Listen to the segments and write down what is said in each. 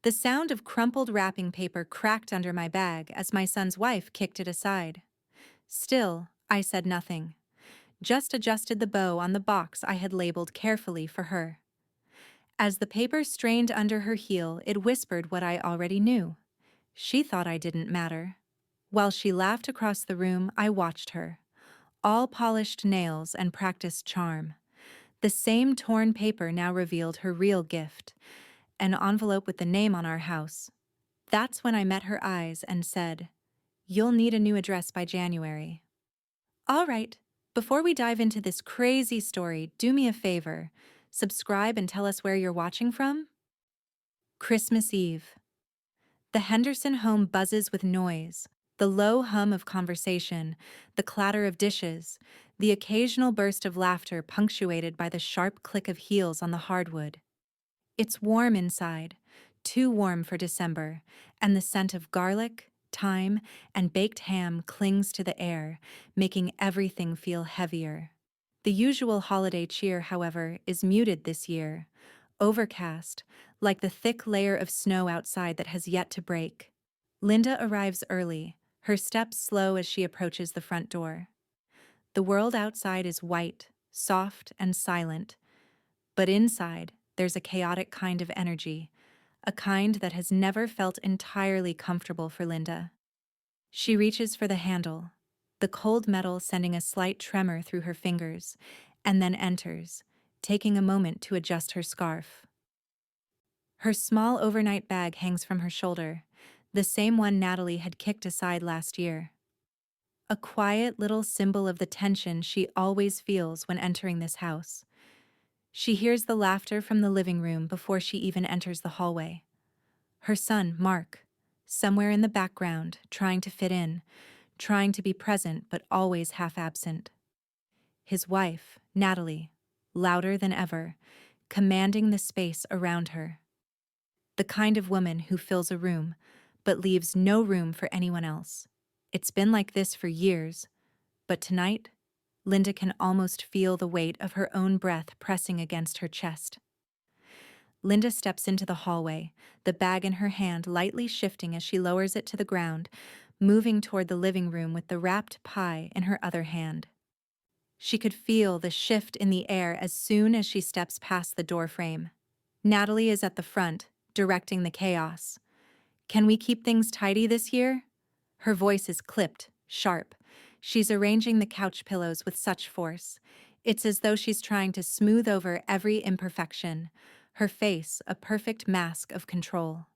The sound of crumpled wrapping paper cracked under my bag as my son's wife kicked it aside. Still, I said nothing, just adjusted the bow on the box I had labeled carefully for her. As the paper strained under her heel, it whispered what I already knew. She thought I didn't matter. While she laughed across the room, I watched her. All polished nails and practiced charm. The same torn paper now revealed her real gift, an envelope with the name on our house. That's when I met her eyes and said, "You'll need a new address by January." All right, before we dive into this crazy story, do me a favor. Subscribe and tell us where you're watching from. Christmas Eve. The Henderson home buzzes with noise, the low hum of conversation, the clatter of dishes, the occasional burst of laughter punctuated by the sharp click of heels on the hardwood. It's warm inside, too warm for December, and the scent of garlic, thyme, and baked ham clings to the air, making everything feel heavier. The usual holiday cheer, however, is muted this year, overcast, like the thick layer of snow outside that has yet to break. Linda arrives early, her steps slow as she approaches the front door. The world outside is white, soft, and silent, but inside, there's a chaotic kind of energy, a kind that has never felt entirely comfortable for Linda. She reaches for the handle, the cold metal sending a slight tremor through her fingers, and then enters, taking a moment to adjust her scarf. Her small overnight bag hangs from her shoulder, the same one Natalie had kicked aside last year. A quiet little symbol of the tension she always feels when entering this house. She hears the laughter from the living room before she even enters the hallway. Her son, Mark, somewhere in the background, trying to fit in, trying to be present but always half absent. His wife, Natalie, louder than ever, commanding the space around her. The kind of woman who fills a room, but leaves no room for anyone else. It's been like this for years, but tonight, Linda can almost feel the weight of her own breath pressing against her chest. Linda steps into the hallway, the bag in her hand lightly shifting as she lowers it to the ground, moving toward the living room with the wrapped pie in her other hand. She could feel the shift in the air as soon as she steps past the doorframe. Natalie is at the front, directing the chaos. "Can we keep things tidy this year?" Her voice is clipped, sharp. She's arranging the couch pillows with such force. It's as though she's trying to smooth over every imperfection, her face a perfect mask of control.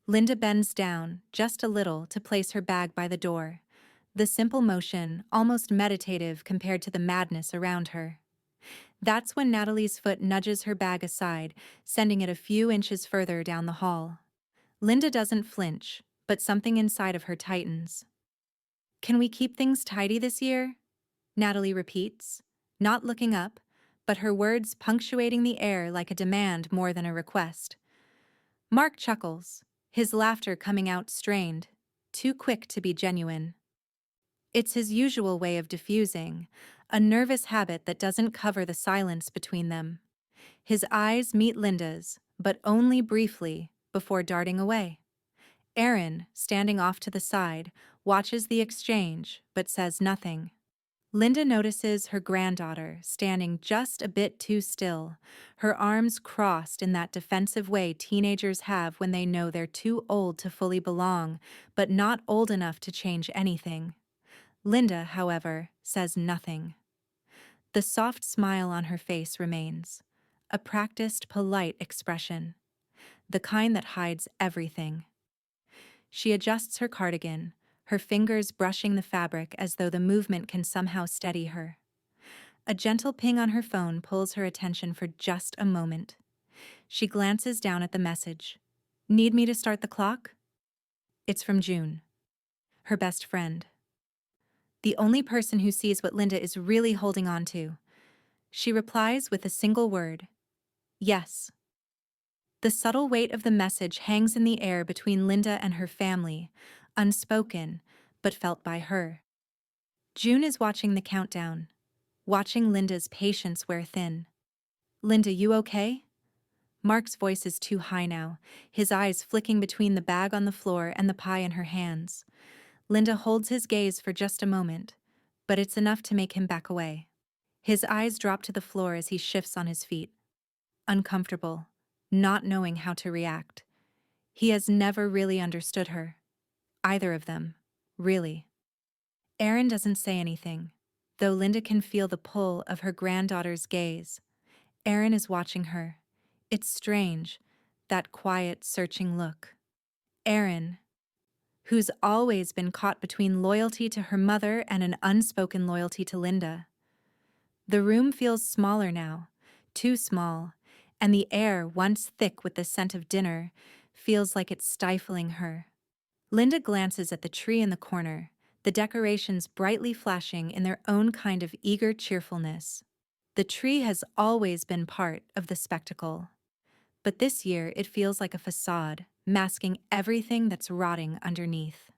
Linda bends down, just a little, to place her bag by the door. The simple motion, almost meditative compared to the madness around her. That's when Natalie's foot nudges her bag aside, sending it a few inches further down the hall. Linda doesn't flinch, but something inside of her tightens. "Can we keep things tidy this year?" Natalie repeats, not looking up, but her words punctuating the air like a demand more than a request. Mark chuckles, his laughter coming out strained, too quick to be genuine. It's his usual way of diffusing, a nervous habit that doesn't cover the silence between them. His eyes meet Linda's, but only briefly, before darting away. Aaron, standing off to the side, watches the exchange, but says nothing. Linda notices her granddaughter standing just a bit too still, her arms crossed in that defensive way teenagers have when they know they're too old to fully belong, but not old enough to change anything. Linda, however, says nothing. The soft smile on her face remains, a practiced, polite expression, the kind that hides everything. She adjusts her cardigan, her fingers brushing the fabric as though the movement can somehow steady her. A gentle ping on her phone pulls her attention for just a moment. She glances down at the message. "Need me to start the clock?" It's from June, her best friend. The only person who sees what Linda is really holding on to. She replies with a single word. "Yes." The subtle weight of the message hangs in the air between Linda and her family, unspoken, but felt by her. June is watching the countdown, watching Linda's patience wear thin. "Linda, you okay?" Mark's voice is too high now, his eyes flicking between the bag on the floor and the pie in her hands. Linda holds his gaze for just a moment, but it's enough to make him back away. His eyes drop to the floor as he shifts on his feet. Uncomfortable, not knowing how to react. He has never really understood her. Either of them, really. Erin doesn't say anything, though Linda can feel the pull of her granddaughter's gaze. Erin is watching her. It's strange, that quiet, searching look. Erin, who's always been caught between loyalty to her mother and an unspoken loyalty to Linda. The room feels smaller now, too small, and the air, once thick with the scent of dinner, feels like it's stifling her. Linda glances at the tree in the corner, the decorations brightly flashing in their own kind of eager cheerfulness. The tree has always been part of the spectacle, but this year it feels like a facade, masking everything that's rotting underneath.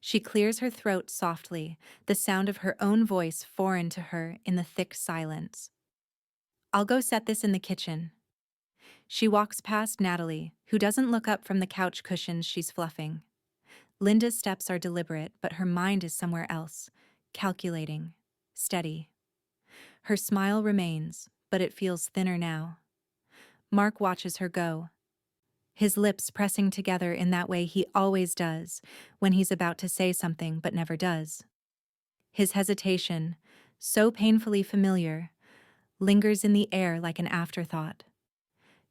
She clears her throat softly, the sound of her own voice foreign to her in the thick silence. "I'll go set this in the kitchen." She walks past Natalie, who doesn't look up from the couch cushions she's fluffing. Linda's steps are deliberate, but her mind is somewhere else, calculating, steady. Her smile remains, but it feels thinner now. Mark watches her go, his lips pressing together in that way he always does when he's about to say something but never does. His hesitation, so painfully familiar, lingers in the air like an afterthought.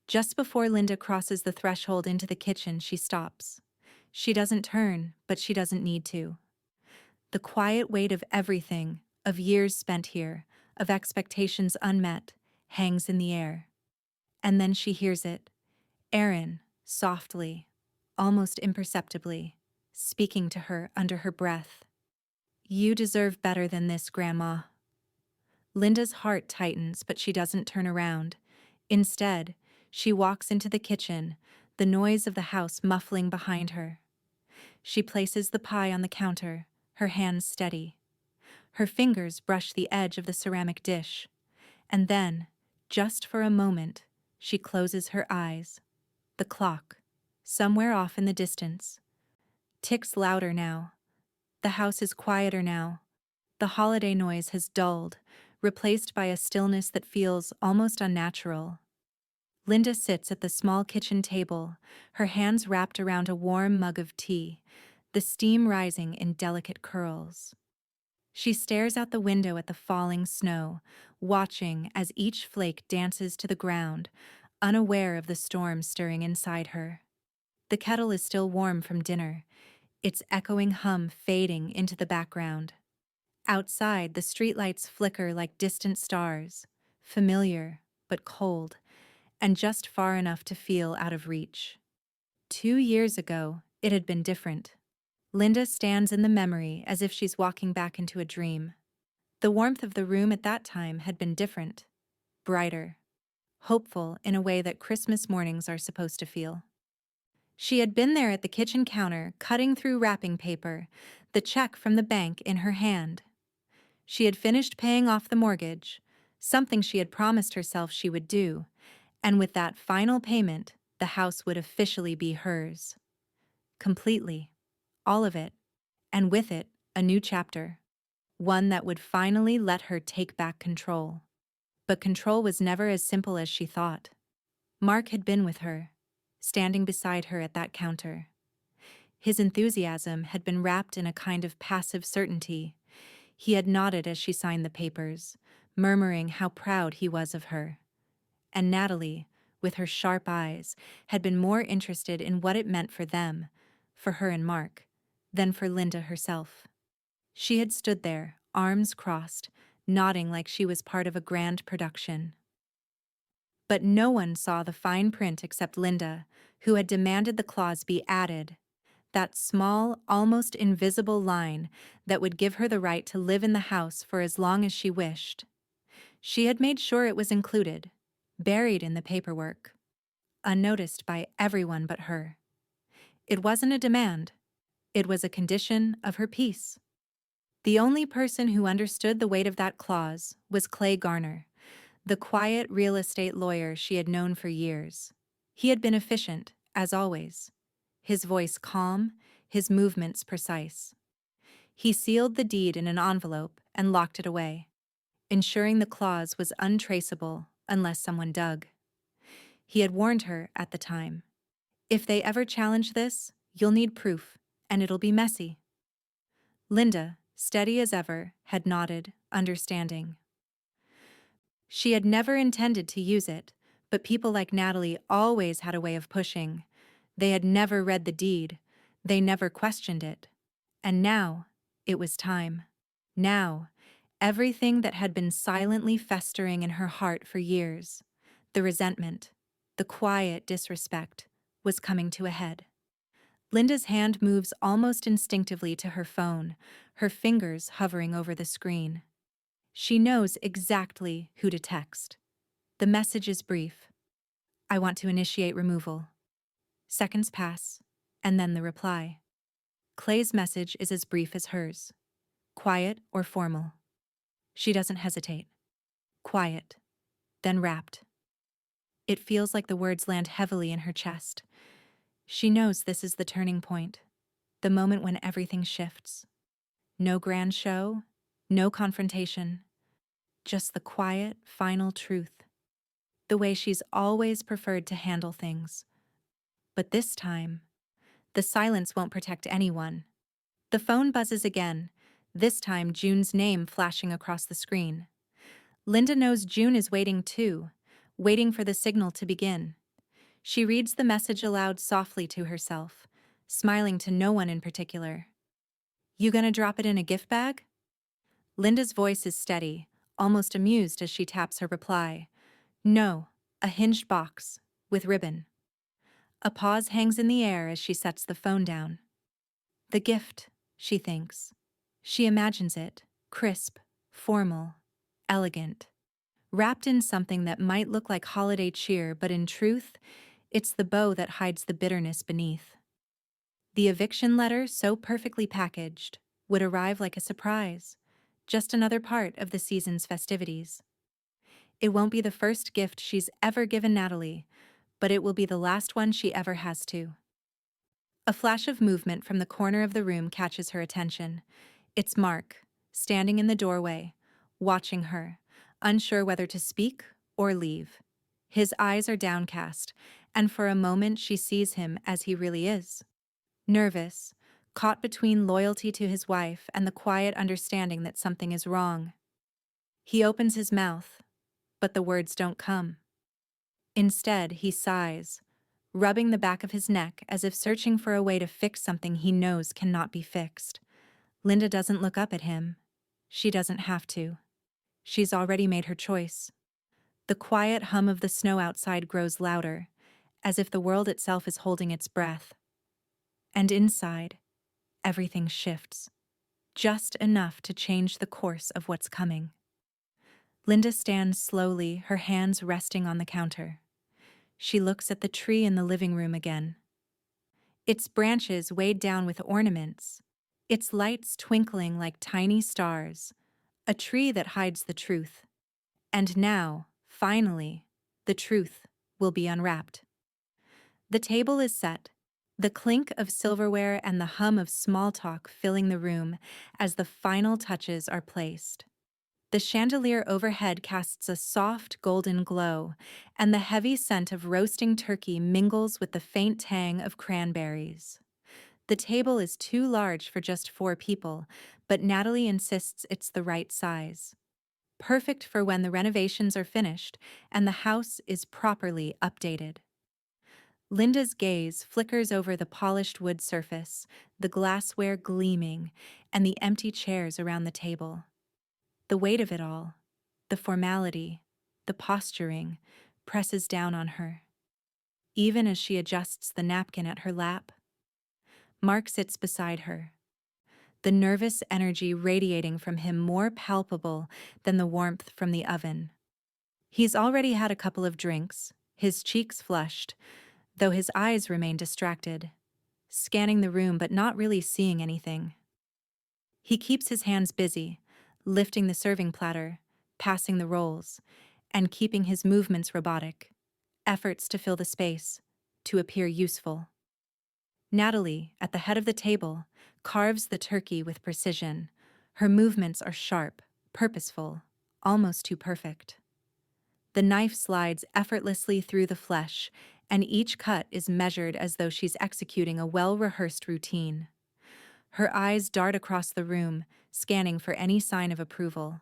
Just before Linda crosses the threshold into the kitchen, she stops. She doesn't turn, but she doesn't need to. The quiet weight of everything, of years spent here, of expectations unmet, hangs in the air. And then she hears it. Erin, softly, almost imperceptibly, speaking to her under her breath. "You deserve better than this, Grandma." Linda's heart tightens, but she doesn't turn around. Instead, she walks into the kitchen, the noise of the house muffling behind her. She places the pie on the counter, her hands steady. Her fingers brush the edge of the ceramic dish. And then, just for a moment, she closes her eyes. The clock, somewhere off in the distance, ticks louder now. The house is quieter now. The holiday noise has dulled, replaced by a stillness that feels almost unnatural. Linda sits at the small kitchen table, her hands wrapped around a warm mug of tea, the steam rising in delicate curls. She stares out the window at the falling snow, watching as each flake dances to the ground, unaware of the storm stirring inside her. The kettle is still warm from dinner, its echoing hum fading into the background. Outside, the streetlights flicker like distant stars, familiar but cold, and just far enough to feel out of reach. 2 years ago, it had been different. Linda stands in the memory as if she's walking back into a dream. The warmth of the room at that time had been different, brighter, hopeful in a way that Christmas mornings are supposed to feel. She had been there at the kitchen counter, cutting through wrapping paper, the check from the bank in her hand. She had finished paying off the mortgage, something she had promised herself she would do, and with that final payment, the house would officially be hers. Completely. All of it. And with it, a new chapter. One that would finally let her take back control. But control was never as simple as she thought. Mark had been with her, standing beside her at that counter. His enthusiasm had been wrapped in a kind of passive certainty. He had nodded as she signed the papers, murmuring how proud he was of her. And Natalie, with her sharp eyes, had been more interested in what it meant for them, for her and Mark, than for Linda herself. She had stood there, arms crossed, nodding like she was part of a grand production. But no one saw the fine print except Linda, who had demanded the clause be added, that small, almost invisible line that would give her the right to live in the house for as long as she wished. She had made sure it was included, buried in the paperwork, unnoticed by everyone but her. It wasn't a demand. It was a condition of her peace. The only person who understood the weight of that clause was Clay Garner, the quiet real estate lawyer she had known for years. He had been efficient, as always. His voice calm, his movements precise. He sealed the deed in an envelope and locked it away, ensuring the clause was untraceable unless someone dug. He had warned her at the time. If they ever challenge this, you'll need proof, and it'll be messy. Linda, steady as ever, had nodded, understanding. She had never intended to use it, but people like Natalie always had a way of pushing. They had never read the deed. They never questioned it. And now, it was time. Now, everything that had been silently festering in her heart for years, the resentment, the quiet disrespect, was coming to a head. Linda's hand moves almost instinctively to her phone, her fingers hovering over the screen. She knows exactly who to text. The message is brief. I want to initiate removal. Seconds pass, and then the reply. Clay's message is as brief as hers. Quiet or formal. She doesn't hesitate. Quiet, then rapt. It feels like the words land heavily in her chest. She knows this is the turning point, the moment when everything shifts. No grand show, no confrontation, just the quiet, final truth. The way she's always preferred to handle things. But this time, the silence won't protect anyone. The phone buzzes again, this time June's name flashing across the screen. Linda knows June is waiting too, waiting for the signal to begin. She reads the message aloud softly to herself, smiling to no one in particular. You gonna drop it in a gift bag? Linda's voice is steady, almost amused as she taps her reply. No, a hinged box, with ribbon. A pause hangs in the air as she sets the phone down. The gift, she thinks. She imagines it, crisp, formal, elegant, wrapped in something that might look like holiday cheer, but in truth, it's the bow that hides the bitterness beneath. The eviction letter, so perfectly packaged, would arrive like a surprise, just another part of the season's festivities. It won't be the first gift she's ever given Natalie, but it will be the last one she ever has to. A flash of movement from the corner of the room catches her attention. It's Mark, standing in the doorway, watching her, unsure whether to speak or leave. His eyes are downcast, and for a moment she sees him as he really is. Nervous, caught between loyalty to his wife and the quiet understanding that something is wrong. He opens his mouth, but the words don't come. Instead, he sighs, rubbing the back of his neck as if searching for a way to fix something he knows cannot be fixed. Linda doesn't look up at him. She doesn't have to. She's already made her choice. The quiet hum of the snow outside grows louder, as if the world itself is holding its breath. And inside, everything shifts, just enough to change the course of what's coming. Linda stands slowly, her hands resting on the counter. She looks at the tree in the living room again. Its branches weighed down with ornaments, its lights twinkling like tiny stars, a tree that hides the truth. And now, finally, the truth will be unwrapped. The table is set, the clink of silverware and the hum of small talk filling the room as the final touches are placed. The chandelier overhead casts a soft golden glow, and the heavy scent of roasting turkey mingles with the faint tang of cranberries. The table is too large for just 4 people, but Natalie insists it's the right size. Perfect for when the renovations are finished and the house is properly updated. Linda's gaze flickers over the polished wood surface, the glassware gleaming, and the empty chairs around the table. The weight of it all, the formality, the posturing, presses down on her. Even as she adjusts the napkin at her lap, Mark sits beside her, the nervous energy radiating from him more palpable than the warmth from the oven. He's already had a couple of drinks, his cheeks flushed, though his eyes remain distracted, scanning the room but not really seeing anything. He keeps his hands busy, lifting the serving platter, passing the rolls, and keeping his movements robotic, efforts to fill the space, to appear useful. Natalie, at the head of the table, carves the turkey with precision. Her movements are sharp, purposeful, almost too perfect. The knife slides effortlessly through the flesh, and each cut is measured as though she's executing a well-rehearsed routine. Her eyes dart across the room, scanning for any sign of approval.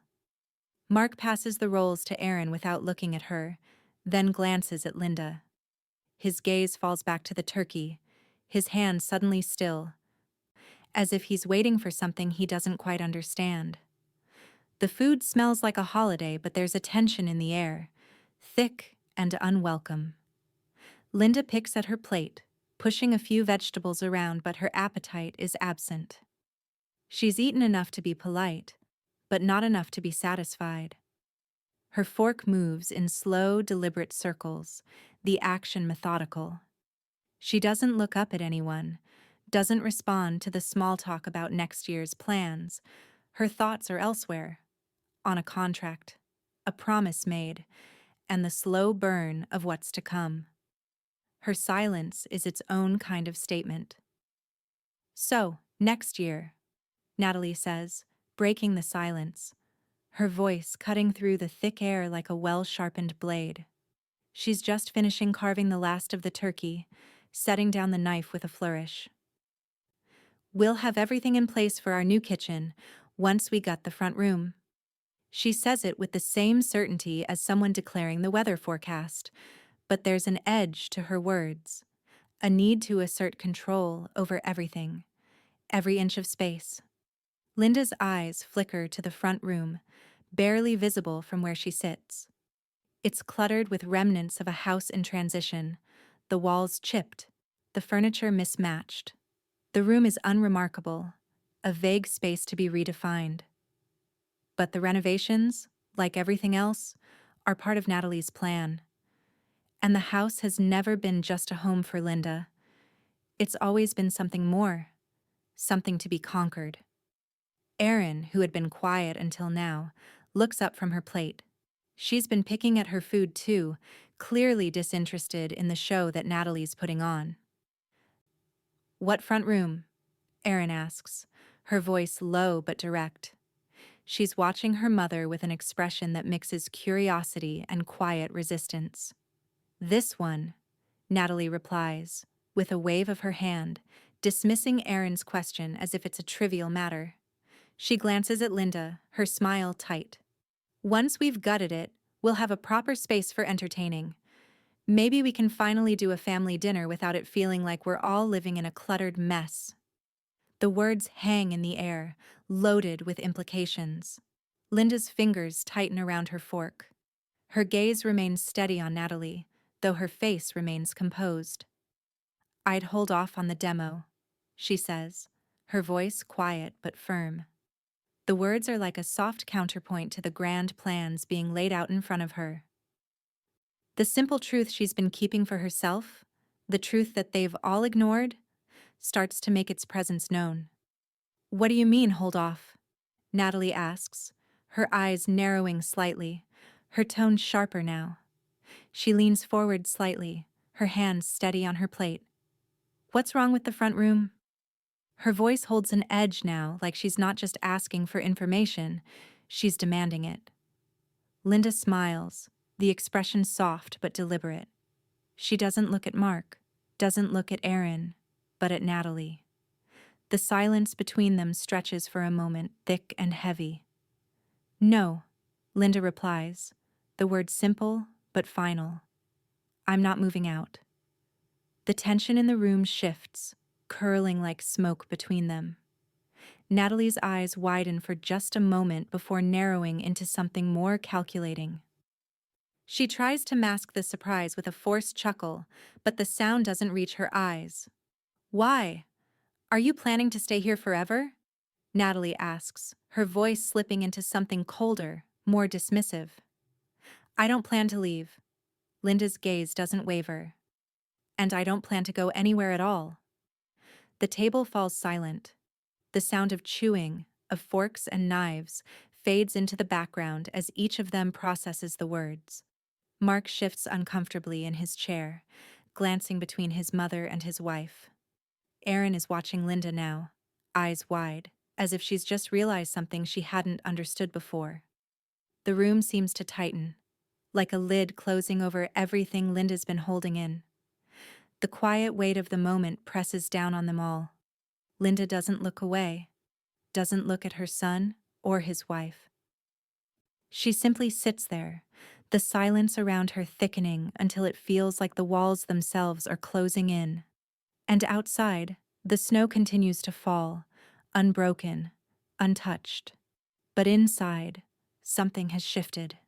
Mark passes the rolls to Aaron without looking at her, then glances at Linda. His gaze falls back to the turkey, his hand suddenly still, as if he's waiting for something he doesn't quite understand. The food smells like a holiday, but there's a tension in the air, thick and unwelcome. Linda picks at her plate, pushing a few vegetables around, but her appetite is absent. She's eaten enough to be polite, but not enough to be satisfied. Her fork moves in slow, deliberate circles, the action methodical. She doesn't look up at anyone, doesn't respond to the small talk about next year's plans. Her thoughts are elsewhere, on a contract, a promise made, and the slow burn of what's to come. Her silence is its own kind of statement. "So, next year," Natalie says, breaking the silence, her voice cutting through the thick air like a well-sharpened blade. She's just finishing carving the last of the turkey, setting down the knife with a flourish. "We'll have everything in place for our new kitchen once we gut the front room." She says it with the same certainty as someone declaring the weather forecast, but there's an edge to her words, a need to assert control over everything, every inch of space. Linda's eyes flicker to the front room, barely visible from where she sits. It's cluttered with remnants of a house in transition, the walls chipped, the furniture mismatched. The room is unremarkable, a vague space to be redefined. But the renovations, like everything else, are part of Natalie's plan. And the house has never been just a home for Linda. It's always been something more, something to be conquered. Erin, who had been quiet until now, looks up from her plate. She's been picking at her food too, clearly disinterested in the show that Natalie's putting on. "What front room?" Erin asks, her voice low but direct. She's watching her mother with an expression that mixes curiosity and quiet resistance. "This one," Natalie replies, with a wave of her hand, dismissing Erin's question as if it's a trivial matter. She glances at Linda, her smile tight. "Once we've gutted it, we'll have a proper space for entertaining. Maybe we can finally do a family dinner without it feeling like we're all living in a cluttered mess." The words hang in the air, loaded with implications. Linda's fingers tighten around her fork. Her gaze remains steady on Natalie, though her face remains composed. "I'd hold off on the demo," she says, her voice quiet but firm. The words are like a soft counterpoint to the grand plans being laid out in front of her. The simple truth she's been keeping for herself, the truth that they've all ignored, starts to make its presence known. "What do you mean, hold off?" Natalie asks, her eyes narrowing slightly, her tone sharper now. She leans forward slightly, her hands steady on her plate. "What's wrong with the front room?" Her voice holds an edge now, like she's not just asking for information, she's demanding it. Linda smiles, the expression soft but deliberate. She doesn't look at Mark, doesn't look at Erin, but at Natalie. The silence between them stretches for a moment, thick and heavy. "No," Linda replies, the word simple but final. "I'm not moving out." The tension in the room shifts, curling like smoke between them. Natalie's eyes widen for just a moment before narrowing into something more calculating. She tries to mask the surprise with a forced chuckle, but the sound doesn't reach her eyes. "Why? Are you planning to stay here forever?" Natalie asks, her voice slipping into something colder, more dismissive. "I don't plan to leave." Linda's gaze doesn't waver. "And I don't plan to go anywhere at all." The table falls silent. The sound of chewing, of forks and knives, fades into the background as each of them processes the words. Mark shifts uncomfortably in his chair, glancing between his mother and his wife. Erin is watching Linda now, eyes wide, as if she's just realized something she hadn't understood before. The room seems to tighten, like a lid closing over everything Linda's been holding in. The quiet weight of the moment presses down on them all. Linda doesn't look away, doesn't look at her son or his wife. She simply sits there, the silence around her thickening until it feels like the walls themselves are closing in. And outside, the snow continues to fall, unbroken, untouched. But inside, something has shifted.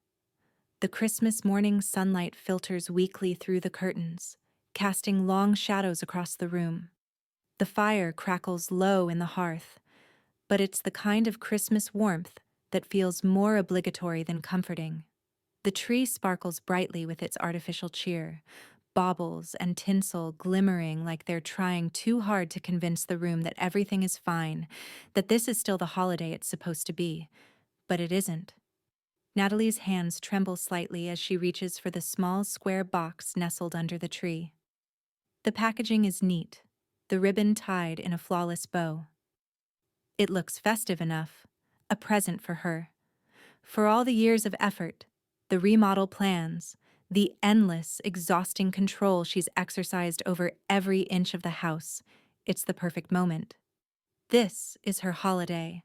The Christmas morning sunlight filters weakly through the curtains, casting long shadows across the room. The fire crackles low in the hearth, but it's the kind of Christmas warmth that feels more obligatory than comforting. The tree sparkles brightly with its artificial cheer, baubles and tinsel glimmering like they're trying too hard to convince the room that everything is fine, that this is still the holiday it's supposed to be. But it isn't. Natalie's hands tremble slightly as she reaches for the small square box nestled under the tree. The packaging is neat, the ribbon tied in a flawless bow. It looks festive enough, a present for her. For all the years of effort, the remodel plans, the endless, exhausting control she's exercised over every inch of the house, it's the perfect moment. This is her holiday.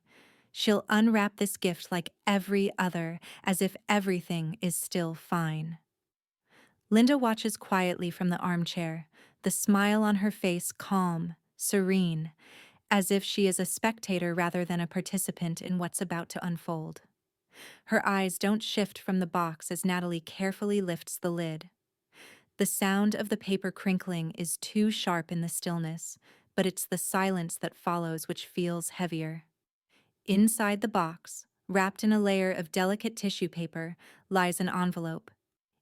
She'll unwrap this gift like every other, as if everything is still fine. Linda watches quietly from the armchair, the smile on her face calm, serene, as if she is a spectator rather than a participant in what's about to unfold. Her eyes don't shift from the box as Natalie carefully lifts the lid. The sound of the paper crinkling is too sharp in the stillness, but it's the silence that follows which feels heavier. Inside the box, wrapped in a layer of delicate tissue paper, lies an envelope.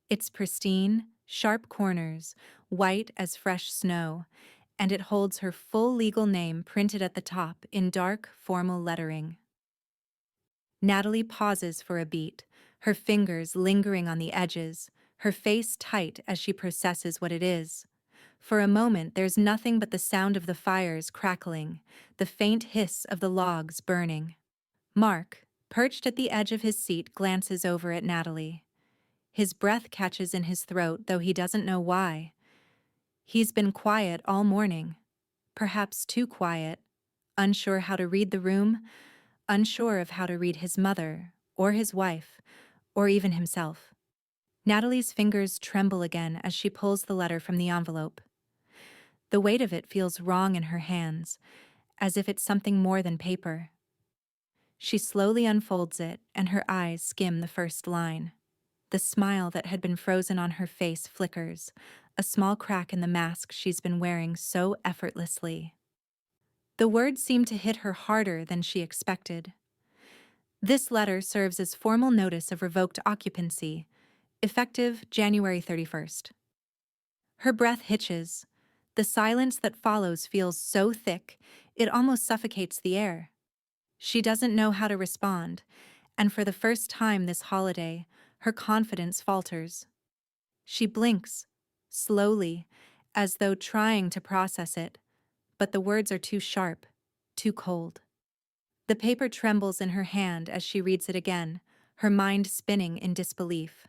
It's pristine, sharp corners, white as fresh snow, and it holds her full legal name printed at the top in dark, formal lettering. Natalie pauses for a beat, her fingers lingering on the edges, her face tight as she processes what it is. For a moment, there's nothing but the sound of the fires crackling, the faint hiss of the logs burning. Mark, perched at the edge of his seat, glances over at Natalie. His breath catches in his throat, though he doesn't know why. He's been quiet all morning, perhaps too quiet, unsure how to read the room, unsure of how to read his mother, or his wife, or even himself. Natalie's fingers tremble again as she pulls the letter from the envelope. The weight of it feels wrong in her hands, as if it's something more than paper. She slowly unfolds it, and her eyes skim the first line. The smile that had been frozen on her face flickers, a small crack in the mask she's been wearing so effortlessly. The words seem to hit her harder than she expected. This letter serves as formal notice of revoked occupancy, effective January 31st. Her breath hitches. The silence that follows feels so thick, it almost suffocates the air. She doesn't know how to respond, and for the first time this holiday, her confidence falters. She blinks, slowly, as though trying to process it, but the words are too sharp, too cold. The paper trembles in her hand as she reads it again, her mind spinning in disbelief.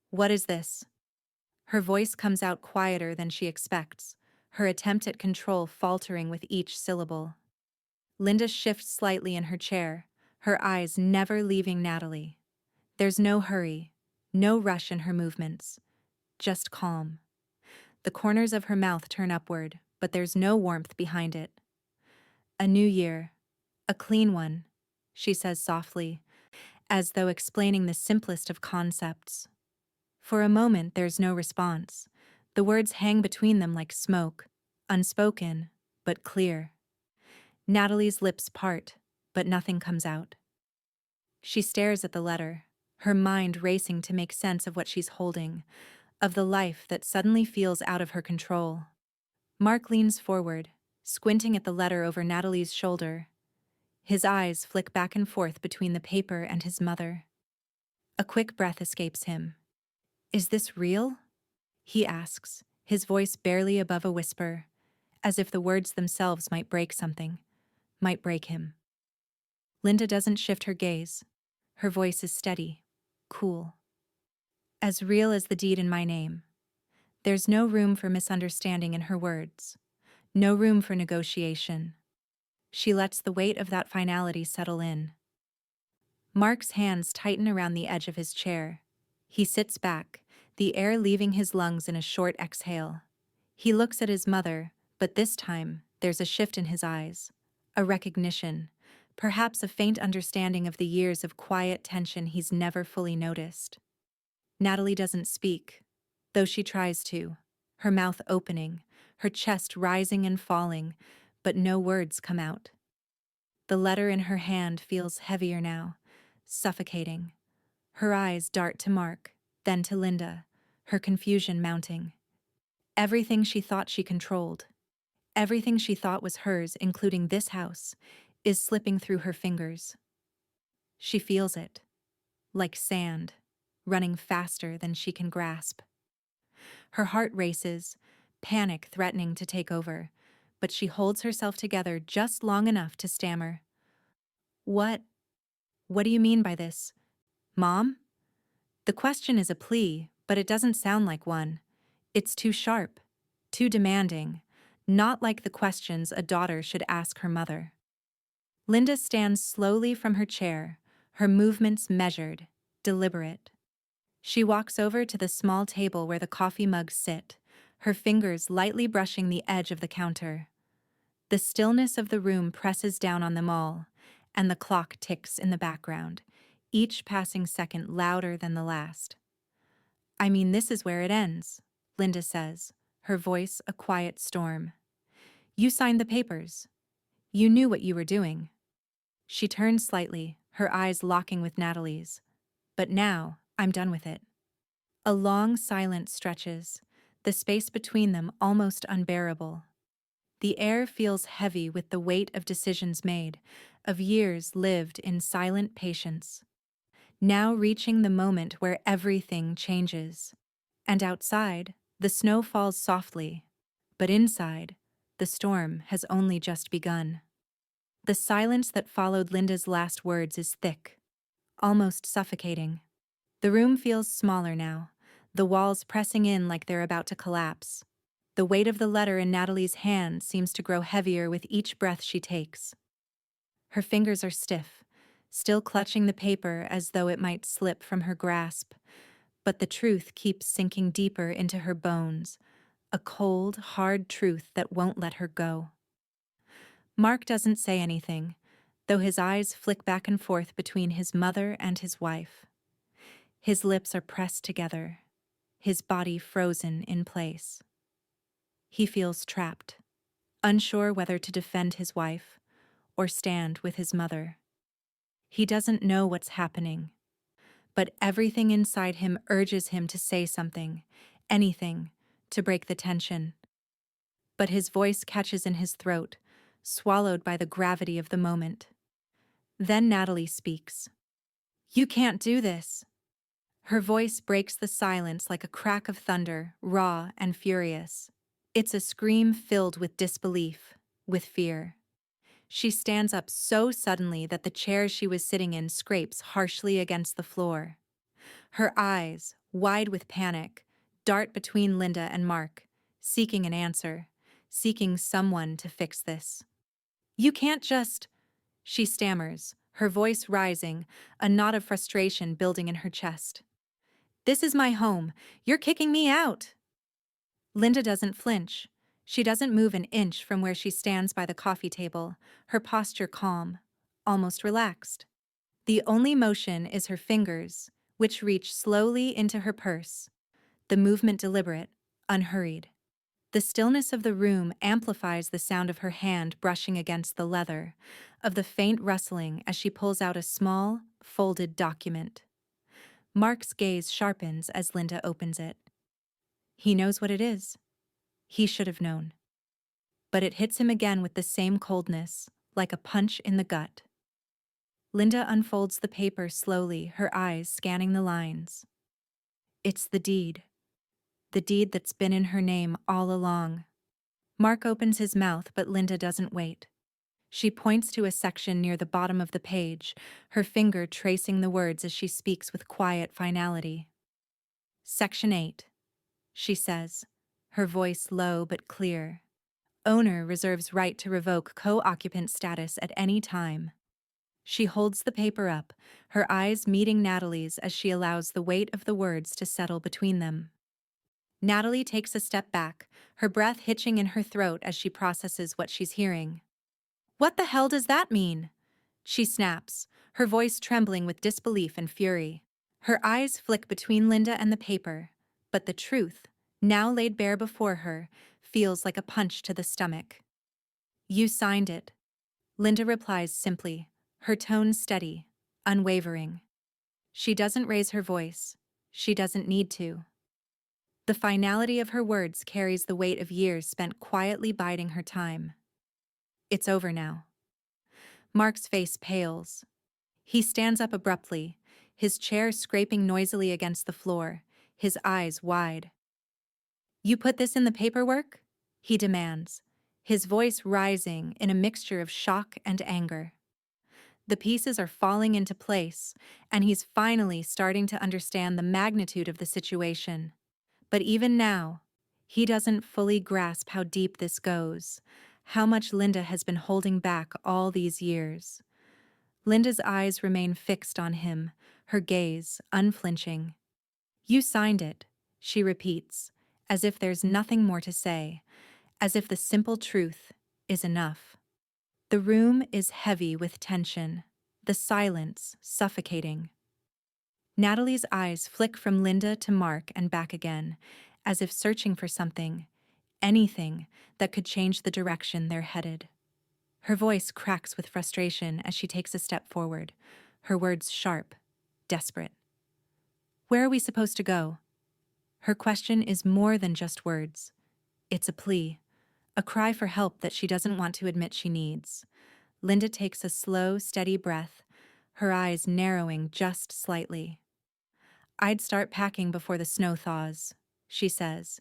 What is this? Her voice comes out quieter than she expects, her attempt at control faltering with each syllable. Linda shifts slightly in her chair, her eyes never leaving Natalie. There's no hurry, no rush in her movements, just calm. The corners of her mouth turn upward, but there's no warmth behind it. A new year, a clean one, she says softly, as though explaining the simplest of concepts. For a moment, there's no response. The words hang between them like smoke, unspoken, but clear. Natalie's lips part, but nothing comes out. She stares at the letter, her mind racing to make sense of what she's holding, of the life that suddenly feels out of her control. Mark leans forward, squinting at the letter over Natalie's shoulder. His eyes flick back and forth between the paper and his mother. A quick breath escapes him. "Is this real?" he asks, his voice barely above a whisper, as if the words themselves might break something, might break him. Linda doesn't shift her gaze. Her voice is steady, cool. "As real as the deed in my name." There's no room for misunderstanding in her words. No room for negotiation. She lets the weight of that finality settle in. Mark's hands tighten around the edge of his chair. He sits back, the air leaving his lungs in a short exhale. He looks at his mother, but this time, there's a shift in his eyes. A recognition, perhaps a faint understanding of the years of quiet tension he's never fully noticed. Natalie doesn't speak, though she tries to, her mouth opening, her chest rising and falling, but no words come out. The letter in her hand feels heavier now, suffocating. Her eyes dart to Mark, then to Linda, her confusion mounting. Everything she thought she controlled, everything she thought was hers, including this house, is slipping through her fingers. She feels it, like sand, running faster than she can grasp. Her heart races, panic threatening to take over, but she holds herself together just long enough to stammer. What do you mean by this, Mom?" The question is a plea, but it doesn't sound like one. It's too sharp, too demanding, not like the questions a daughter should ask her mother. Linda stands slowly from her chair, her movements measured, deliberate. She walks over to the small table where the coffee mugs sit, her fingers lightly brushing the edge of the counter. The stillness of the room presses down on them all, and the clock ticks in the background, each passing second louder than the last. "I mean, this is where it ends," Linda says, her voice a quiet storm. "You signed the papers. You knew what you were doing." She turns slightly, her eyes locking with Natalie's. "But now, I'm done with it." A long silence stretches, the space between them almost unbearable. The air feels heavy with the weight of decisions made, of years lived in silent patience. Now reaching the moment where everything changes. And outside, the snow falls softly, but inside, the storm has only just begun. The silence that followed Linda's last words is thick, almost suffocating. The room feels smaller now, the walls pressing in like they're about to collapse. The weight of the letter in Natalie's hand seems to grow heavier with each breath she takes. Her fingers are stiff, still clutching the paper as though it might slip from her grasp. But the truth keeps sinking deeper into her bones, a cold, hard truth that won't let her go. Mark doesn't say anything, though his eyes flick back and forth between his mother and his wife. His lips are pressed together, his body frozen in place. He feels trapped, unsure whether to defend his wife or stand with his mother. He doesn't know what's happening, but everything inside him urges him to say something, anything, to break the tension. But his voice catches in his throat, swallowed by the gravity of the moment. Then Natalie speaks. "You can't do this." Her voice breaks the silence like a crack of thunder, raw and furious. It's a scream filled with disbelief, with fear. She stands up so suddenly that the chair she was sitting in scrapes harshly against the floor. Her eyes, wide with panic, dart between Linda and Mark, seeking an answer, seeking someone to fix this. "You can't just—" she stammers, her voice rising, a knot of frustration building in her chest. "This is my home. You're kicking me out." Linda doesn't flinch. She doesn't move an inch from where she stands by the coffee table, her posture calm, almost relaxed. The only motion is her fingers, which reach slowly into her purse, the movement deliberate, unhurried. The stillness of the room amplifies the sound of her hand brushing against the leather, of the faint rustling as she pulls out a small, folded document. Mark's gaze sharpens as Linda opens it. He knows what it is. He should have known. But it hits him again with the same coldness, like a punch in the gut. Linda unfolds the paper slowly, her eyes scanning the lines. It's the deed. The deed that's been in her name all along. Mark opens his mouth, but Linda doesn't wait. She points to a section near the bottom of the page, her finger tracing the words as she speaks with quiet finality. Section 8, she says, her voice low but clear. Owner reserves right to revoke co-occupant status at any time. She holds the paper up, her eyes meeting Natalie's as she allows the weight of the words to settle between them. Natalie takes a step back, her breath hitching in her throat as she processes what she's hearing. "What the hell does that mean?" she snaps, her voice trembling with disbelief and fury. Her eyes flick between Linda and the paper, but the truth, now laid bare before her, feels like a punch to the stomach. "You signed it," Linda replies simply, her tone steady, unwavering. She doesn't raise her voice. She doesn't need to. The finality of her words carries the weight of years spent quietly biding her time. It's over now. Mark's face pales. He stands up abruptly, his chair scraping noisily against the floor, his eyes wide. "You put this in the paperwork?" he demands, his voice rising in a mixture of shock and anger. The pieces are falling into place, and he's finally starting to understand the magnitude of the situation. But even now, he doesn't fully grasp how deep this goes, how much Linda has been holding back all these years. Linda's eyes remain fixed on him, her gaze unflinching. "You signed it," she repeats, as if there's nothing more to say, as if the simple truth is enough. The room is heavy with tension, the silence suffocating. Natalie's eyes flick from Linda to Mark and back again, as if searching for something, anything that could change the direction they're headed. Her voice cracks with frustration as she takes a step forward, her words sharp, desperate. "Where are we supposed to go?" Her question is more than just words. It's a plea, a cry for help that she doesn't want to admit she needs. Linda takes a slow, steady breath, her eyes narrowing just slightly. "I'd start packing before the snow thaws," she says,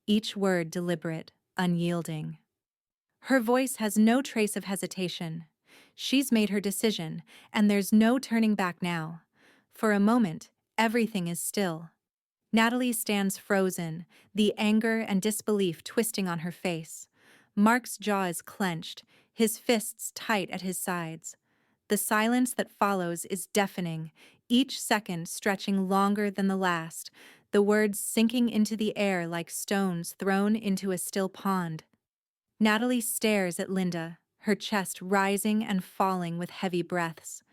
each word deliberate, unyielding. Her voice has no trace of hesitation. She's made her decision, and there's no turning back now. For a moment, everything is still. Natalie stands frozen, the anger and disbelief twisting on her face. Mark's jaw is clenched, his fists tight at his sides. The silence that follows is deafening, each second stretching longer than the last, the words sinking into the air like stones thrown into a still pond. Natalie stares at Linda, her chest rising and falling with heavy breaths.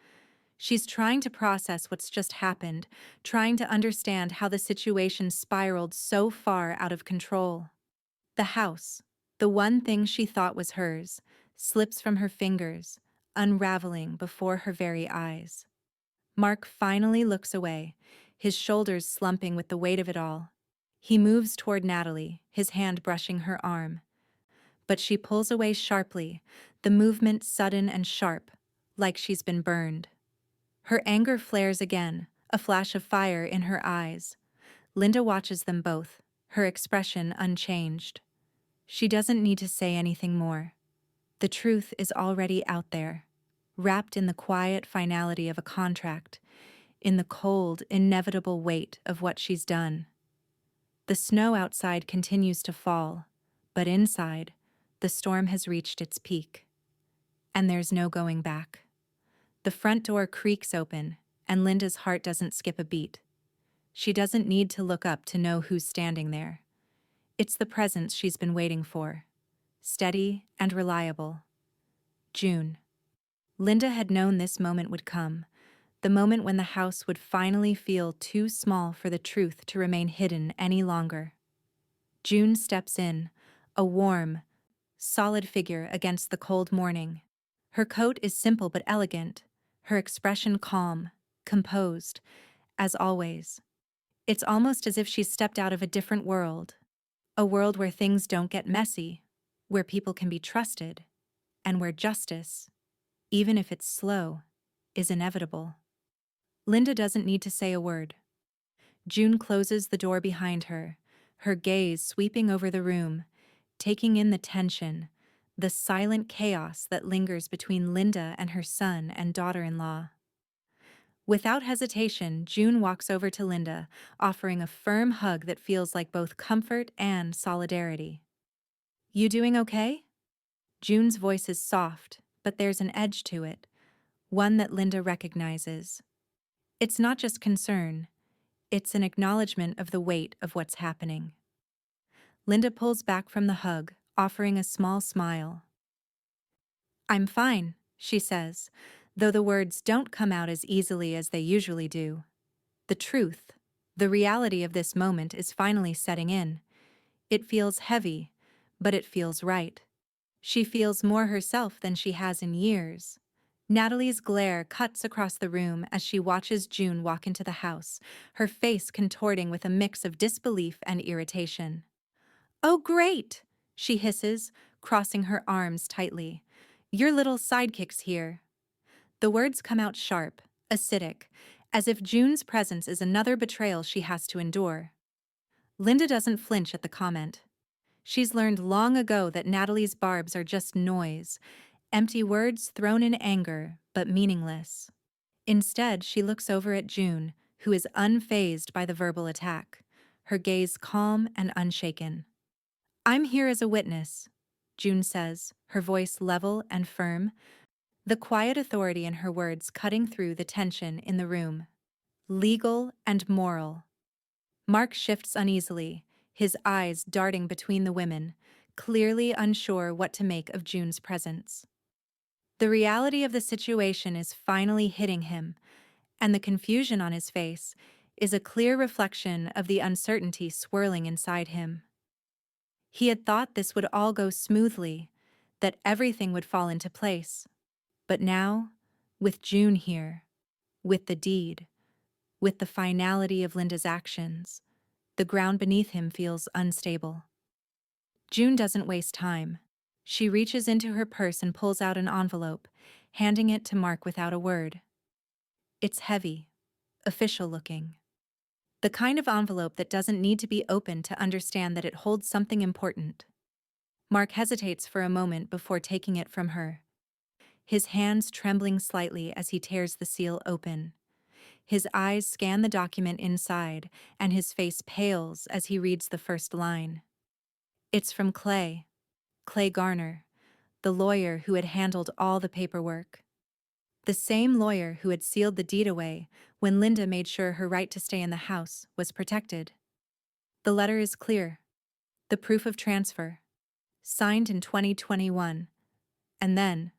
She's trying to process what's just happened, trying to understand how the situation spiraled so far out of control. The house, the one thing she thought was hers, slips from her fingers, unraveling before her very eyes. Mark finally looks away, his shoulders slumping with the weight of it all. He moves toward Natalie, his hand brushing her arm. But she pulls away sharply, the movement sudden and sharp, like she's been burned. Her anger flares again, a flash of fire in her eyes. Linda watches them both, her expression unchanged. She doesn't need to say anything more. The truth is already out there, wrapped in the quiet finality of a contract, in the cold, inevitable weight of what she's done. The snow outside continues to fall, but inside, the storm has reached its peak. And there's no going back. The front door creaks open, and Linda's heart doesn't skip a beat. She doesn't need to look up to know who's standing there. It's the presence she's been waiting for. Steady and reliable. June. Linda had known this moment would come, the moment when the house would finally feel too small for the truth to remain hidden any longer. June steps in, a warm, solid figure against the cold morning. Her coat is simple but elegant, her expression calm, composed, as always. It's almost as if she's stepped out of a different world, a world where things don't get messy, where people can be trusted, and where justice, even if it's slow, is inevitable. Linda doesn't need to say a word. June closes the door behind her, her gaze sweeping over the room, taking in the tension, the silent chaos that lingers between Linda and her son and daughter-in-law. Without hesitation, June walks over to Linda, offering a firm hug that feels like both comfort and solidarity. "You doing okay?" June's voice is soft, but there's an edge to it, one that Linda recognizes. It's not just concern, it's an acknowledgement of the weight of what's happening. Linda pulls back from the hug, offering a small smile. "I'm fine," she says, though the words don't come out as easily as they usually do. The truth, the reality of this moment is finally setting in. It feels heavy, but it feels right. She feels more herself than she has in years. Natalie's glare cuts across the room as she watches June walk into the house, her face contorting with a mix of disbelief and irritation. "Oh, great!" she hisses, crossing her arms tightly. "Your little sidekick's here." The words come out sharp, acidic, as if June's presence is another betrayal she has to endure. Linda doesn't flinch at the comment. She's learned long ago that Natalie's barbs are just noise, empty words thrown in anger, but meaningless. Instead, she looks over at June, who is unfazed by the verbal attack, her gaze calm and unshaken. "I'm here as a witness," June says, her voice level and firm, the quiet authority in her words cutting through the tension in the room. "Legal and moral." Mark shifts uneasily, his eyes darting between the women, clearly unsure what to make of June's presence. The reality of the situation is finally hitting him, and the confusion on his face is a clear reflection of the uncertainty swirling inside him. He had thought this would all go smoothly, that everything would fall into place. But now, with June here, with the deed, with the finality of Linda's actions, the ground beneath him feels unstable. June doesn't waste time. She reaches into her purse and pulls out an envelope, handing it to Mark without a word. It's heavy, official-looking. The kind of envelope that doesn't need to be opened to understand that it holds something important. Mark hesitates for a moment before taking it from her, his hands trembling slightly as he tears the seal open. His eyes scan the document inside, and his face pales as he reads the first line. It's from Clay Garner, the lawyer who had handled all the paperwork. The same lawyer who had sealed the deed away when Linda made sure her right to stay in the house was protected. The letter is clear. The proof of transfer. Signed in 2021. And then,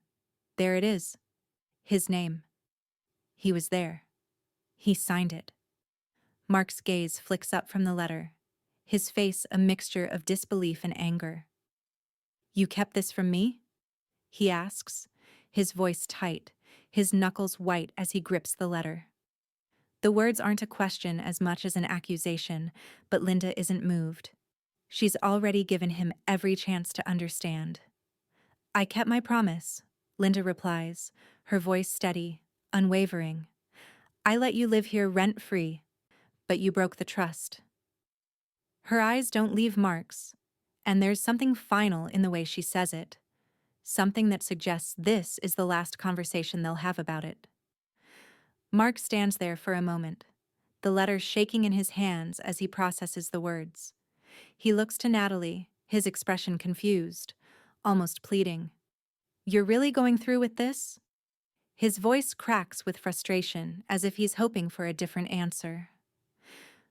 there it is. His name. He was there. He signed it. Mark's gaze flicks up from the letter, his face a mixture of disbelief and anger. "You kept this from me?" he asks, his voice tight, his knuckles white as he grips the letter. The words aren't a question as much as an accusation, but Linda isn't moved. She's already given him every chance to understand. "I kept my promise," Linda replies, her voice steady, unwavering. "I let you live here rent-free, but you broke the trust." Her eyes don't leave Mark's, and there's something final in the way she says it, something that suggests this is the last conversation they'll have about it. Mark stands there for a moment, the letter shaking in his hands as he processes the words. He looks to Natalie, his expression confused, almost pleading. "You're really going through with this?" His voice cracks with frustration, as if he's hoping for a different answer.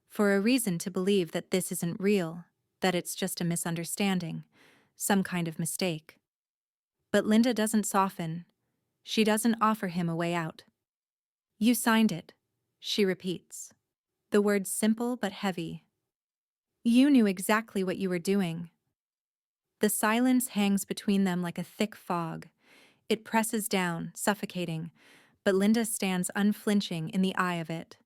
For a reason to believe that this isn't real, that it's just a misunderstanding, some kind of mistake. But Linda doesn't soften. She doesn't offer him a way out. "You signed it," she repeats. The words simple but heavy. "You knew exactly what you were doing." The silence hangs between them like a thick fog. It presses down, suffocating, but Linda stands unflinching in the eye of it.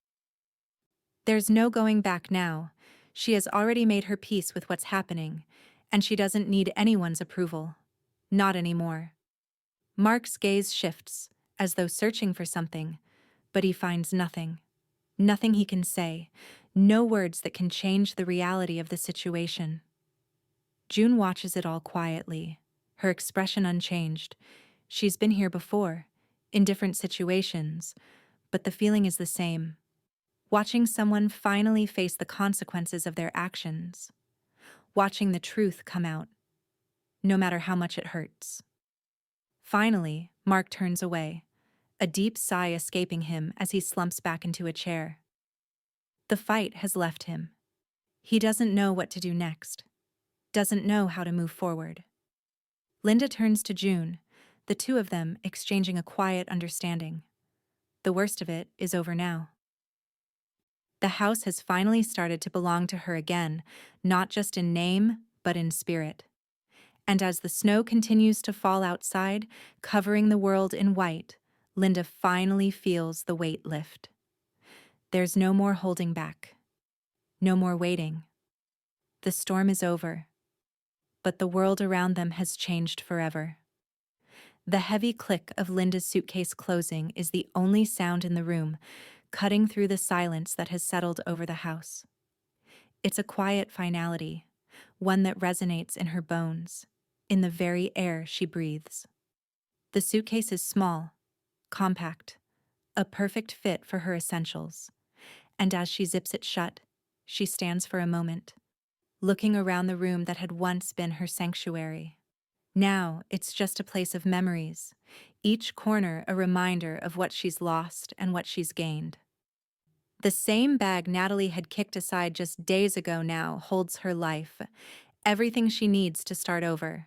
There's no going back now. She has already made her peace with what's happening, and she doesn't need anyone's approval. Not anymore. Mark's gaze shifts, as though searching for something, but he finds nothing. Nothing he can say, no words that can change the reality of the situation. June watches it all quietly, her expression unchanged. She's been here before, in different situations, but the feeling is the same. Watching someone finally face the consequences of their actions. Watching the truth come out, no matter how much it hurts. Finally, Mark turns away, a deep sigh escaping him as he slumps back into a chair. The fight has left him. He doesn't know what to do next, doesn't know how to move forward. Linda turns to June, the two of them exchanging a quiet understanding. The worst of it is over now. The house has finally started to belong to her again, not just in name, but in spirit. And as the snow continues to fall outside, covering the world in white, Linda finally feels the weight lift. There's no more holding back. No more waiting. The storm is over. But the world around them has changed forever. The heavy click of Linda's suitcase closing is the only sound in the room, cutting through the silence that has settled over the house. It's a quiet finality, one that resonates in her bones, in the very air she breathes. The suitcase is small, compact, a perfect fit for her essentials, and as she zips it shut, she stands for a moment, looking around the room that had once been her sanctuary. Now it's just a place of memories, each corner a reminder of what she's lost and what she's gained. The same bag Natalie had kicked aside just days ago now holds her life, everything she needs to start over.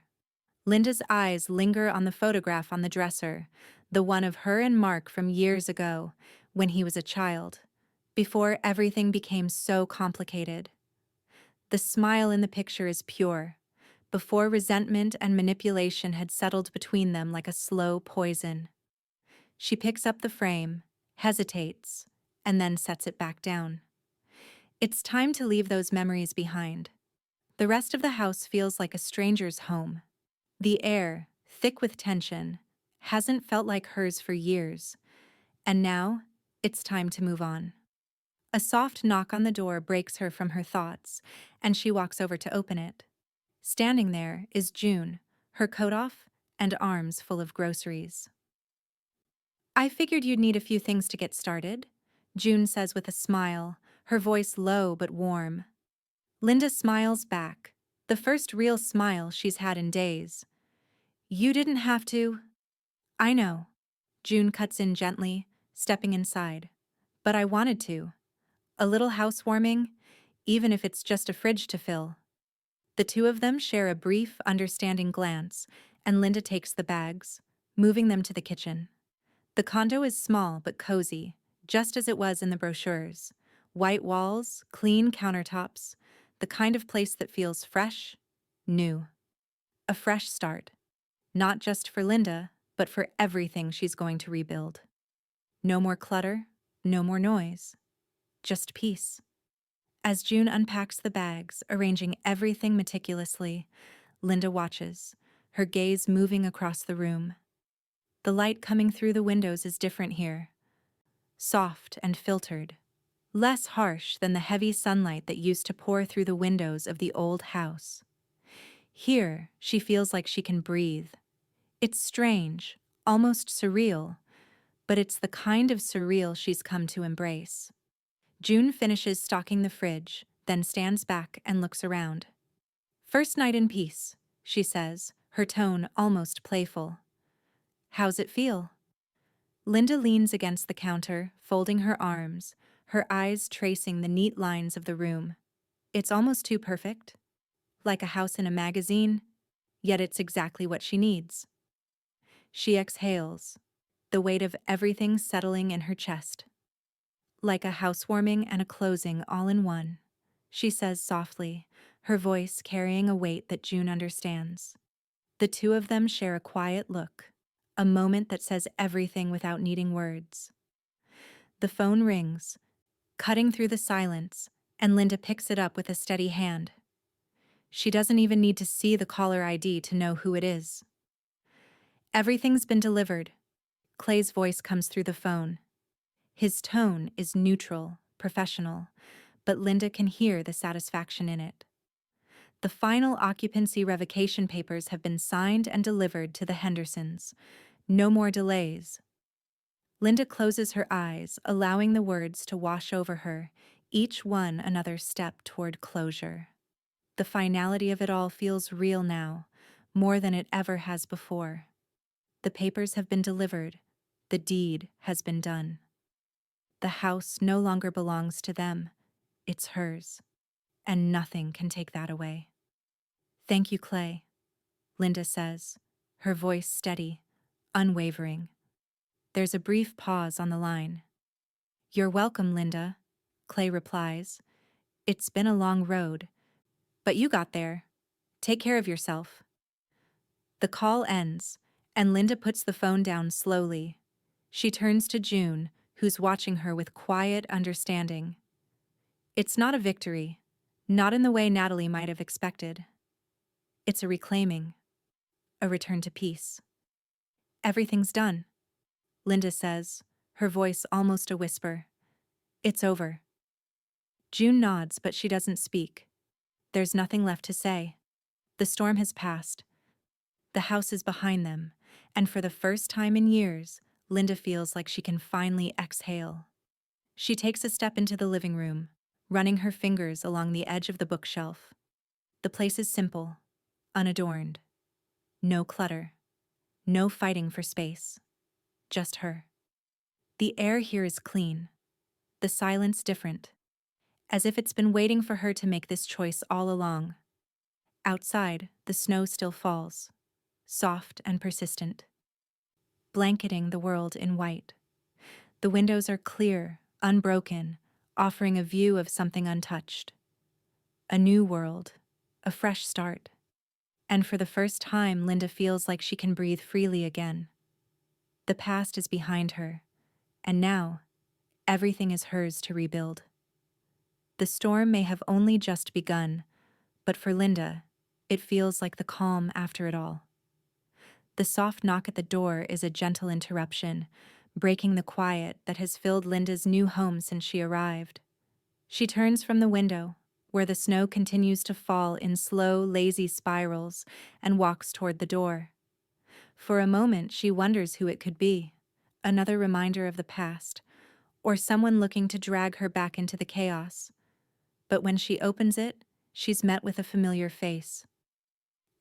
Linda's eyes linger on the photograph on the dresser, the one of her and Mark from years ago, when he was a child, before everything became so complicated. The smile in the picture is pure, before resentment and manipulation had settled between them like a slow poison. She picks up the frame, hesitates, and then sets it back down. It's time to leave those memories behind. The rest of the house feels like a stranger's home. The air, thick with tension, hasn't felt like hers for years, and now it's time to move on. A soft knock on the door breaks her from her thoughts, and she walks over to open it. Standing there is June, her coat off and arms full of groceries. "I figured you'd need a few things to get started," June says with a smile, her voice low but warm. Linda smiles back, the first real smile she's had in days. "You didn't have to." "I know," June cuts in gently, stepping inside. "But I wanted to. A little housewarming, even if it's just a fridge to fill." The two of them share a brief, understanding glance, and Linda takes the bags, moving them to the kitchen. The condo is small but cozy, just as it was in the brochures. White walls, clean countertops, the kind of place that feels fresh, new. A fresh start. Not just for Linda, but for everything she's going to rebuild. No more clutter, no more noise. Just peace. As June unpacks the bags, arranging everything meticulously, Linda watches, her gaze moving across the room. The light coming through the windows is different here. Soft and filtered. Less harsh than the heavy sunlight that used to pour through the windows of the old house. Here, she feels like she can breathe. It's strange, almost surreal, but it's the kind of surreal she's come to embrace. June finishes stocking the fridge, then stands back and looks around. "First night in peace," she says, her tone almost playful. "How's it feel?" Linda leans against the counter, folding her arms, her eyes tracing the neat lines of the room. It's almost too perfect. Like a house in a magazine, yet it's exactly what she needs. She exhales, the weight of everything settling in her chest. "Like a housewarming and a closing all in one," she says softly, her voice carrying a weight that June understands. The two of them share a quiet look, a moment that says everything without needing words. The phone rings, cutting through the silence, and Linda picks it up with a steady hand. She doesn't even need to see the caller ID to know who it is. "Everything's been delivered," Clay's voice comes through the phone. His tone is neutral, professional, but Linda can hear the satisfaction in it. The final occupancy revocation papers have been signed and delivered to the Hendersons. No more delays. Linda closes her eyes, allowing the words to wash over her, each one another step toward closure. The finality of it all feels real now, more than it ever has before. The papers have been delivered. The deed has been done. The house no longer belongs to them. It's hers. And nothing can take that away. Thank you, Clay, Linda says, her voice steady, unwavering. There's a brief pause on the line. You're welcome, Linda, Clay replies. It's been a long road, but you got there. Take care of yourself. The call ends, and Linda puts the phone down slowly. She turns to June, who's watching her with quiet understanding. It's not a victory, not in the way Natalie might have expected. It's a reclaiming, a return to peace. Everything's done, Linda says, her voice almost a whisper. It's over. June nods, but she doesn't speak. There's nothing left to say. The storm has passed. The house is behind them, and for the first time in years, Linda feels like she can finally exhale. She takes a step into the living room, running her fingers along the edge of the bookshelf. The place is simple, unadorned. No clutter. No fighting for space. Just her. The air here is clean. The silence different. As if it's been waiting for her to make this choice all along. Outside, the snow still falls, soft and persistent, blanketing the world in white. The windows are clear, unbroken, offering a view of something untouched. A new world, a fresh start. And for the first time, Linda feels like she can breathe freely again. The past is behind her, and now, everything is hers to rebuild. The storm may have only just begun, but for Linda, it feels like the calm after it all. The soft knock at the door is a gentle interruption, breaking the quiet that has filled Linda's new home since she arrived. She turns from the window, where the snow continues to fall in slow, lazy spirals, and walks toward the door. For a moment, she wonders who it could be, another reminder of the past, or someone looking to drag her back into the chaos. But when she opens it, she's met with a familiar face.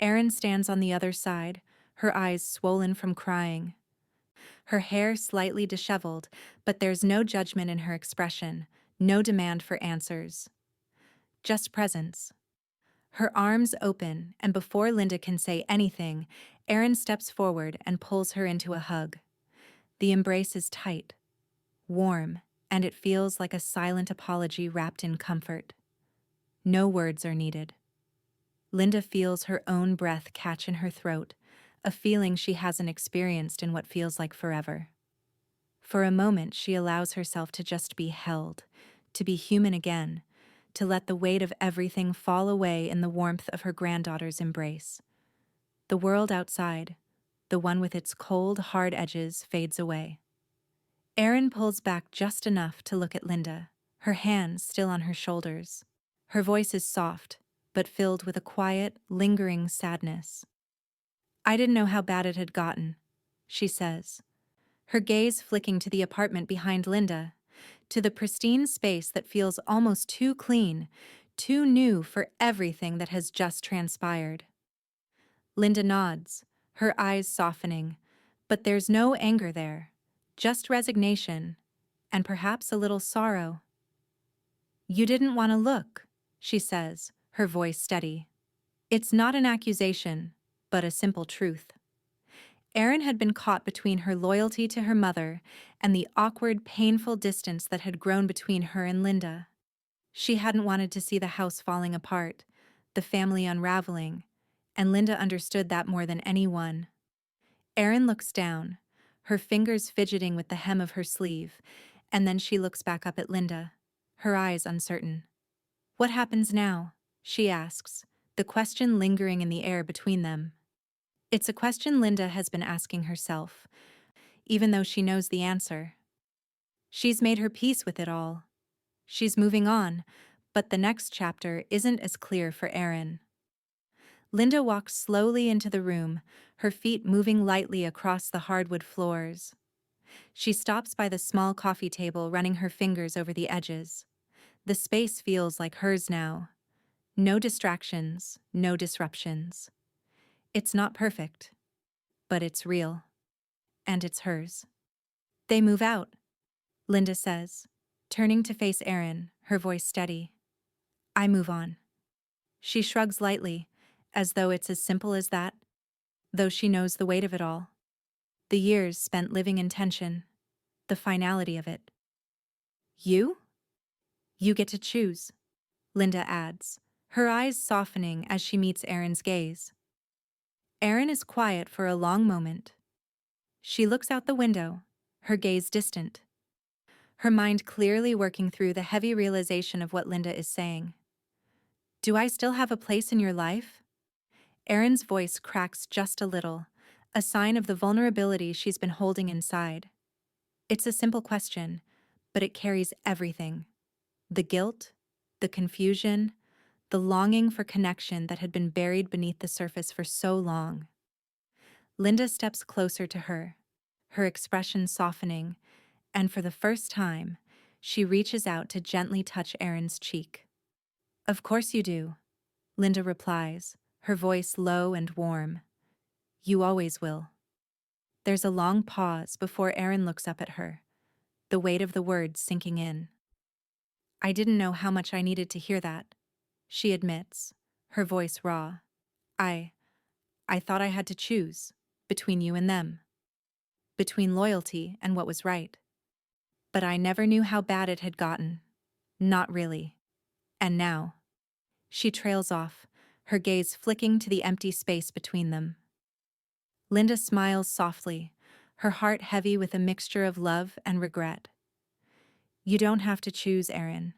Erin stands on the other side, her eyes swollen from crying. Her hair slightly disheveled, but there's no judgment in her expression, no demand for answers. Just presence. Her arms open, and before Linda can say anything, Erin steps forward and pulls her into a hug. The embrace is tight, warm, and it feels like a silent apology wrapped in comfort. No words are needed. Linda feels her own breath catch in her throat, a feeling she hasn't experienced in what feels like forever. For a moment, she allows herself to just be held, to be human again, to let the weight of everything fall away in the warmth of her granddaughter's embrace. The world outside, the one with its cold, hard edges, fades away. Erin pulls back just enough to look at Linda, her hands still on her shoulders. Her voice is soft, but filled with a quiet, lingering sadness. I didn't know how bad it had gotten, she says, her gaze flicking to the apartment behind Linda, to the pristine space that feels almost too clean, too new for everything that has just transpired. Linda nods, her eyes softening, but there's no anger there, just resignation, and perhaps a little sorrow. You didn't want to look, she says, her voice steady. It's not an accusation, but a simple truth. Erin had been caught between her loyalty to her mother and the awkward, painful distance that had grown between her and Linda. She hadn't wanted to see the house falling apart, the family unraveling, and Linda understood that more than anyone. Erin looks down, her fingers fidgeting with the hem of her sleeve, and then she looks back up at Linda, her eyes uncertain. What happens now? She asks, the question lingering in the air between them. It's a question Linda has been asking herself, even though she knows the answer. She's made her peace with it all. She's moving on, but the next chapter isn't as clear for Erin. Linda walks slowly into the room, her feet moving lightly across the hardwood floors. She stops by the small coffee table, running her fingers over the edges. The space feels like hers now. No distractions, no disruptions. It's not perfect, but it's real. And it's hers. They move out, Linda says, turning to face Erin, her voice steady. I move on. She shrugs lightly, as though it's as simple as that, though she knows the weight of it all. The years spent living in tension, the finality of it. You? You get to choose, Linda adds, her eyes softening as she meets Erin's gaze. Erin is quiet for a long moment. She looks out the window, her gaze distant. Her mind clearly working through the heavy realization of what Linda is saying. Do I still have a place in your life? Erin's voice cracks just a little, a sign of the vulnerability she's been holding inside. It's a simple question, but it carries everything. The guilt, the confusion, the longing for connection that had been buried beneath the surface for so long. Linda steps closer to her, her expression softening, and for the first time, she reaches out to gently touch Erin's cheek. Of course you do, Linda replies, her voice low and warm. You always will. There's a long pause before Erin looks up at her, the weight of the words sinking in. I didn't know how much I needed to hear that, she admits, her voice raw. I thought I had to choose, between you and them. Between loyalty and what was right. But I never knew how bad it had gotten. Not really. And now. She trails off, her gaze flicking to the empty space between them. Linda smiles softly, her heart heavy with a mixture of love and regret. You don't have to choose, Erin.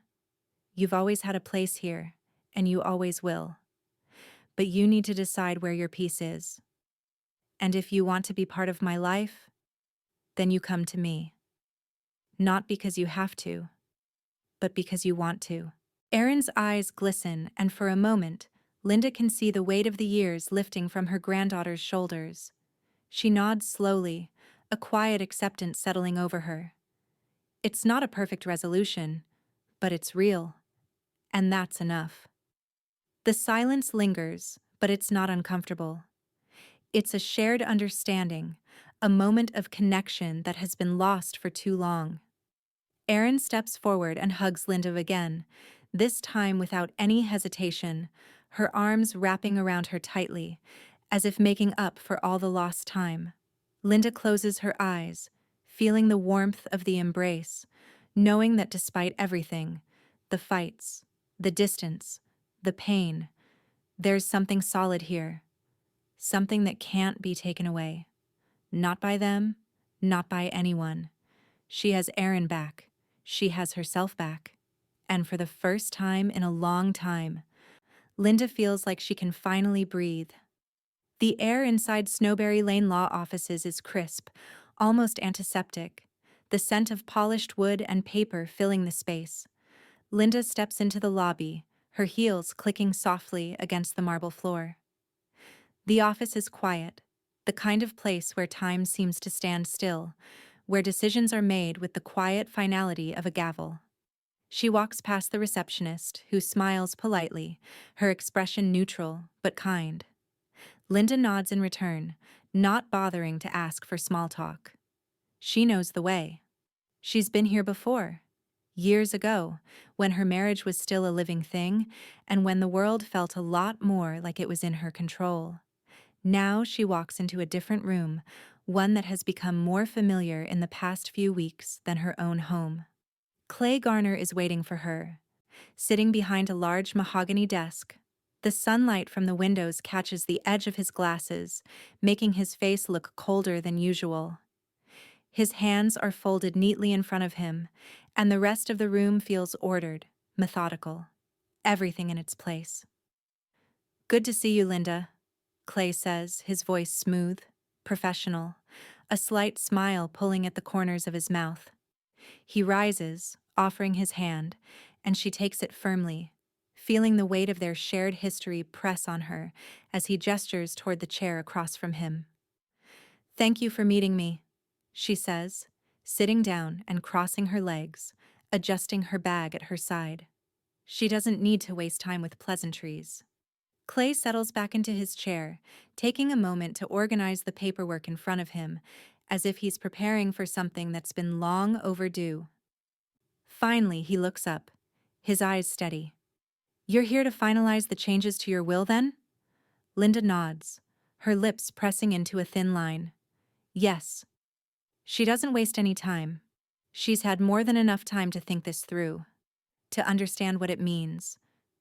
You've always had a place here, and you always will. But you need to decide where your peace is. And if you want to be part of my life, then you come to me. Not because you have to, but because you want to. Erin's eyes glisten, and for a moment, Linda can see the weight of the years lifting from her granddaughter's shoulders. She nods slowly, a quiet acceptance settling over her. It's not a perfect resolution, but it's real. And that's enough. The silence lingers, but it's not uncomfortable. It's a shared understanding, a moment of connection that has been lost for too long. Erin steps forward and hugs Linda again, this time without any hesitation, her arms wrapping around her tightly, as if making up for all the lost time. Linda closes her eyes, feeling the warmth of the embrace, knowing that despite everything, the fights, the distance, the pain, there's something solid here. Something that can't be taken away. Not by them, not by anyone. She has Erin back. She has herself back. And for the first time in a long time, Linda feels like she can finally breathe. The air inside Snowberry Lane law offices is crisp, almost antiseptic, the scent of polished wood and paper filling the space. Linda steps into the lobby, her heels clicking softly against the marble floor. The office is quiet, the kind of place where time seems to stand still, where decisions are made with the quiet finality of a gavel. She walks past the receptionist, who smiles politely, her expression neutral but kind. Linda nods in return, not bothering to ask for small talk. She knows the way. She's been here before, years ago, when her marriage was still a living thing and when the world felt a lot more like it was in her control. Now she walks into a different room, one that has become more familiar in the past few weeks than her own home. Clay Garner is waiting for her, sitting behind a large mahogany desk. The sunlight from the windows catches the edge of his glasses, making his face look colder than usual. His hands are folded neatly in front of him, and the rest of the room feels ordered, methodical. Everything in its place. Good to see you, Linda, Clay says, his voice smooth, professional, a slight smile pulling at the corners of his mouth. He rises, offering his hand, and she takes it firmly, feeling the weight of their shared history press on her as he gestures toward the chair across from him. "Thank you for meeting me," she says, sitting down and crossing her legs, adjusting her bag at her side. She doesn't need to waste time with pleasantries. Clay settles back into his chair, taking a moment to organize the paperwork in front of him, as if he's preparing for something that's been long overdue. Finally, he looks up, his eyes steady. "You're here to finalize the changes to your will, then?" Linda nods, her lips pressing into a thin line. "Yes." She doesn't waste any time. She's had more than enough time to think this through, to understand what it means,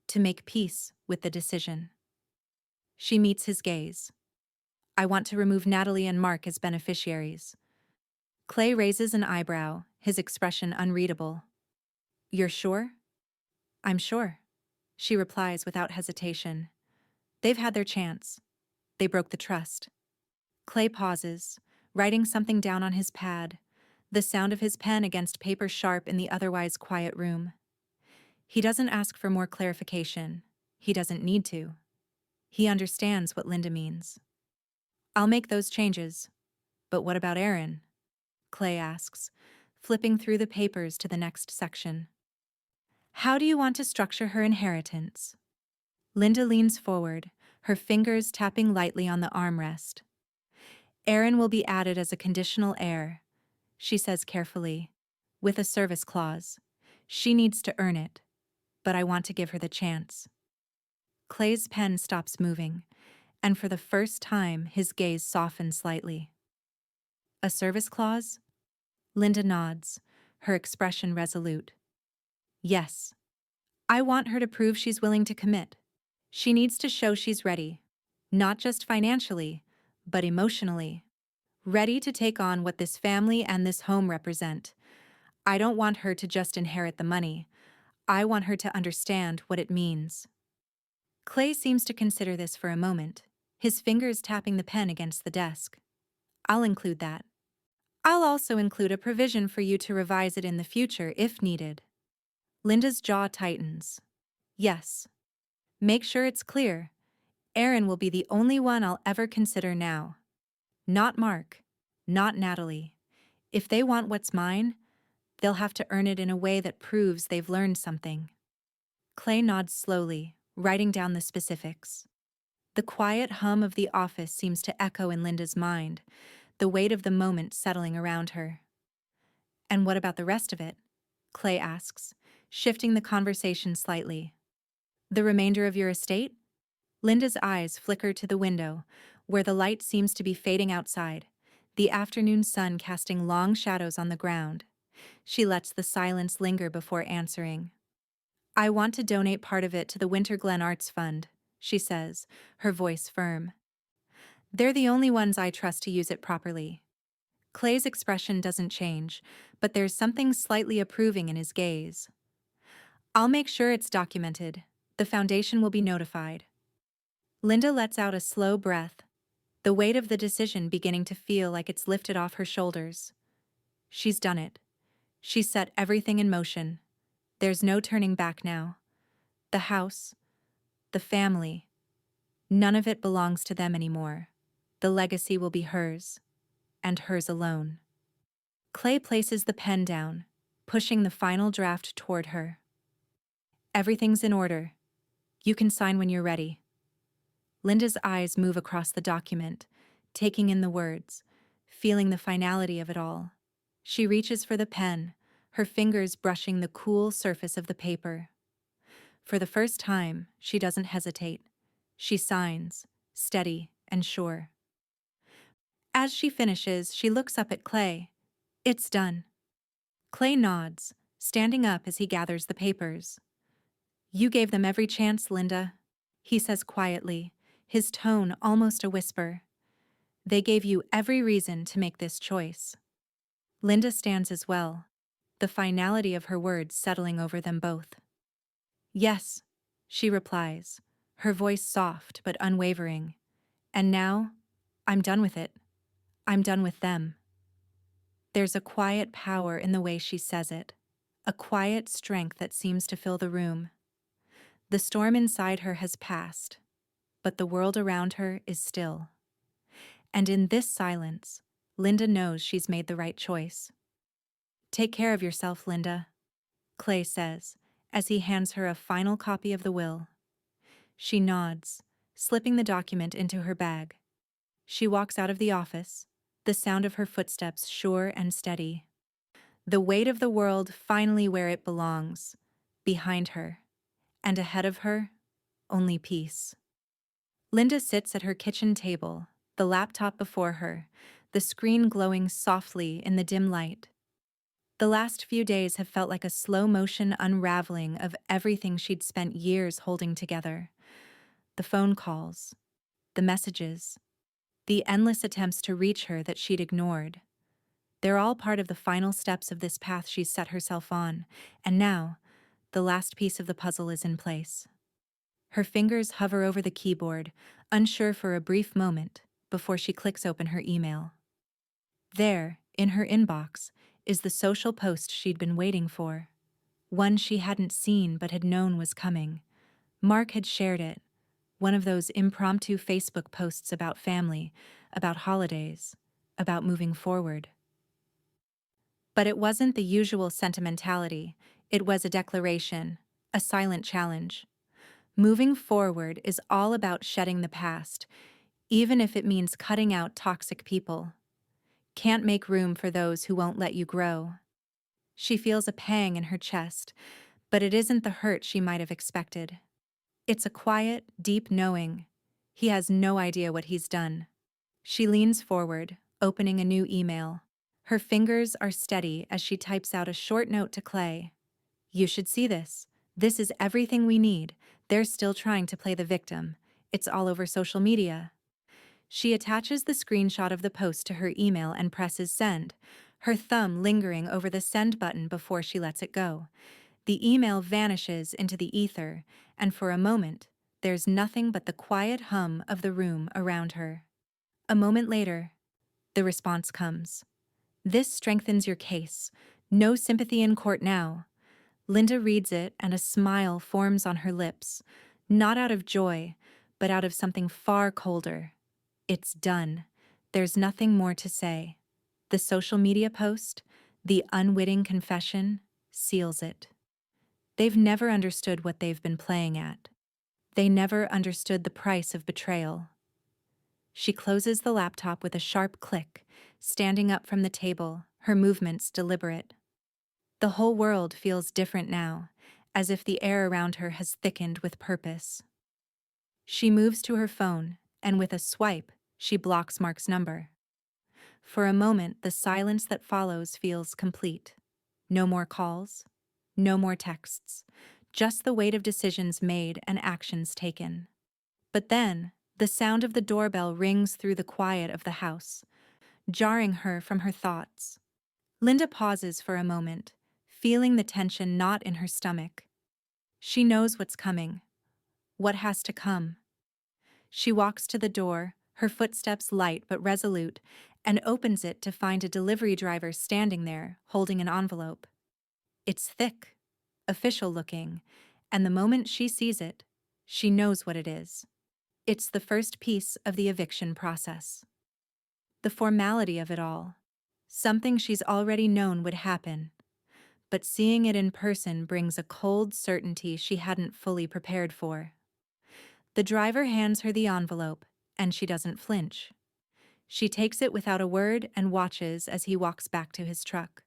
to make peace with the decision. She meets his gaze. "I want to remove Natalie and Mark as beneficiaries." Clay raises an eyebrow, his expression unreadable. "You're sure?" "I'm sure," she replies without hesitation. "They've had their chance. They broke the trust." Clay pauses, writing something down on his pad, the sound of his pen against paper sharp in the otherwise quiet room. He doesn't ask for more clarification. He doesn't need to. He understands what Linda means. "I'll make those changes. But what about Erin?" Clay asks, flipping through the papers to the next section. "How do you want to structure her inheritance?" Linda leans forward, her fingers tapping lightly on the armrest. "Erin will be added as a conditional heir," she says carefully, "with a service clause. She needs to earn it, but I want to give her the chance." Clay's pen stops moving, and for the first time his gaze softens slightly. "A service clause?" Linda nods, her expression resolute. "Yes. I want her to prove she's willing to commit. She needs to show she's ready, not just financially, but emotionally. Ready to take on what this family and this home represent. I don't want her to just inherit the money. I want her to understand what it means." Clay seems to consider this for a moment, his fingers tapping the pen against the desk. "I'll include that. I'll also include a provision for you to revise it in the future if needed." Linda's jaw tightens. "Yes. Make sure it's clear. Erin will be the only one I'll ever consider now. Not Mark. Not Natalie. If they want what's mine, they'll have to earn it in a way that proves they've learned something." Clay nods slowly, writing down the specifics. The quiet hum of the office seems to echo in Linda's mind, the weight of the moment settling around her. "And what about the rest of it?" Clay asks, shifting the conversation slightly. "The remainder of your estate?" Linda's eyes flicker to the window, where the light seems to be fading outside, the afternoon sun casting long shadows on the ground. She lets the silence linger before answering. "I want to donate part of it to the Winter Glen Arts Fund," she says, her voice firm. "They're the only ones I trust to use it properly." Clay's expression doesn't change, but there's something slightly approving in his gaze. "I'll make sure it's documented. The foundation will be notified." Linda lets out a slow breath, the weight of the decision beginning to feel like it's lifted off her shoulders. She's done it. She's set everything in motion. There's no turning back now. The house, the family, none of it belongs to them anymore. The legacy will be hers, and hers alone. Clay places the pen down, pushing the final draft toward her. "Everything's in order. You can sign when you're ready." Linda's eyes move across the document, taking in the words, feeling the finality of it all. She reaches for the pen, her fingers brushing the cool surface of the paper. For the first time, she doesn't hesitate. She signs, steady and sure. As she finishes, she looks up at Clay. "It's done." Clay nods, standing up as he gathers the papers. "You gave them every chance, Linda," he says quietly, his tone almost a whisper. "They gave you every reason to make this choice." Linda stands as well, the finality of her words settling over them both. "Yes," she replies, her voice soft but unwavering. "And now, I'm done with it. I'm done with them. There's a quiet power in the way she says it, a quiet strength that seems to fill the room. The storm inside her has passed, but the world around her is still. And in this silence, Linda knows she's made the right choice. Take care of yourself, Linda, Clay says, as he hands her a final copy of the will. She nods, slipping the document into her bag. She walks out of the office, the sound of her footsteps sure and steady. The weight of the world finally where it belongs, behind her, and ahead of her, only peace. Linda sits at her kitchen table, the laptop before her, the screen glowing softly in the dim light. The last few days have felt like a slow-motion unraveling of everything she'd spent years holding together. The phone calls, the messages, the endless attempts to reach her that she'd ignored. They're all part of the final steps of this path she's set herself on, and now, the last piece of the puzzle is in place. Her fingers hover over the keyboard, unsure for a brief moment, before she clicks open her email. There, in her inbox, is the social post she'd been waiting for. One she hadn't seen but had known was coming. Mark had shared it, one of those impromptu Facebook posts about family, about holidays, about moving forward. But it wasn't the usual sentimentality, it was a declaration, a silent challenge. Moving forward is all about shedding the past, even if it means cutting out toxic people. Can't make room for those who won't let you grow. She feels a pang in her chest, but it isn't the hurt she might have expected. It's a quiet, deep knowing. He has no idea what he's done. She leans forward, opening a new email. Her fingers are steady as she types out a short note to Clay. You should see this. This is everything we need. They're still trying to play the victim. It's all over social media. She attaches the screenshot of the post to her email and presses send, her thumb lingering over the send button before she lets it go. The email vanishes into the ether, and for a moment, there's nothing but the quiet hum of the room around her. A moment later, the response comes. This strengthens your case. No sympathy in court now. Linda reads it and a smile forms on her lips, not out of joy, but out of something far colder. It's done. There's nothing more to say. The social media post, the unwitting confession, seals it. They've never understood what they've been playing at. They never understood the price of betrayal. She closes the laptop with a sharp click, standing up from the table, her movements deliberate. The whole world feels different now, as if the air around her has thickened with purpose. She moves to her phone, and with a swipe, she blocks Mark's number. For a moment, the silence that follows feels complete. No more calls, no more texts, just the weight of decisions made and actions taken. But then, the sound of the doorbell rings through the quiet of the house, jarring her from her thoughts. Linda pauses for a moment, feeling the tension knot in her stomach. She knows what's coming, what has to come. She walks to the door, her footsteps light but resolute, and opens it to find a delivery driver standing there, holding an envelope. It's thick, official-looking, and the moment she sees it, she knows what it is. It's the first piece of the eviction process. The formality of it all. Something she's already known would happen. But seeing it in person brings a cold certainty she hadn't fully prepared for. The driver hands her the envelope, and she doesn't flinch. She takes it without a word and watches as he walks back to his truck.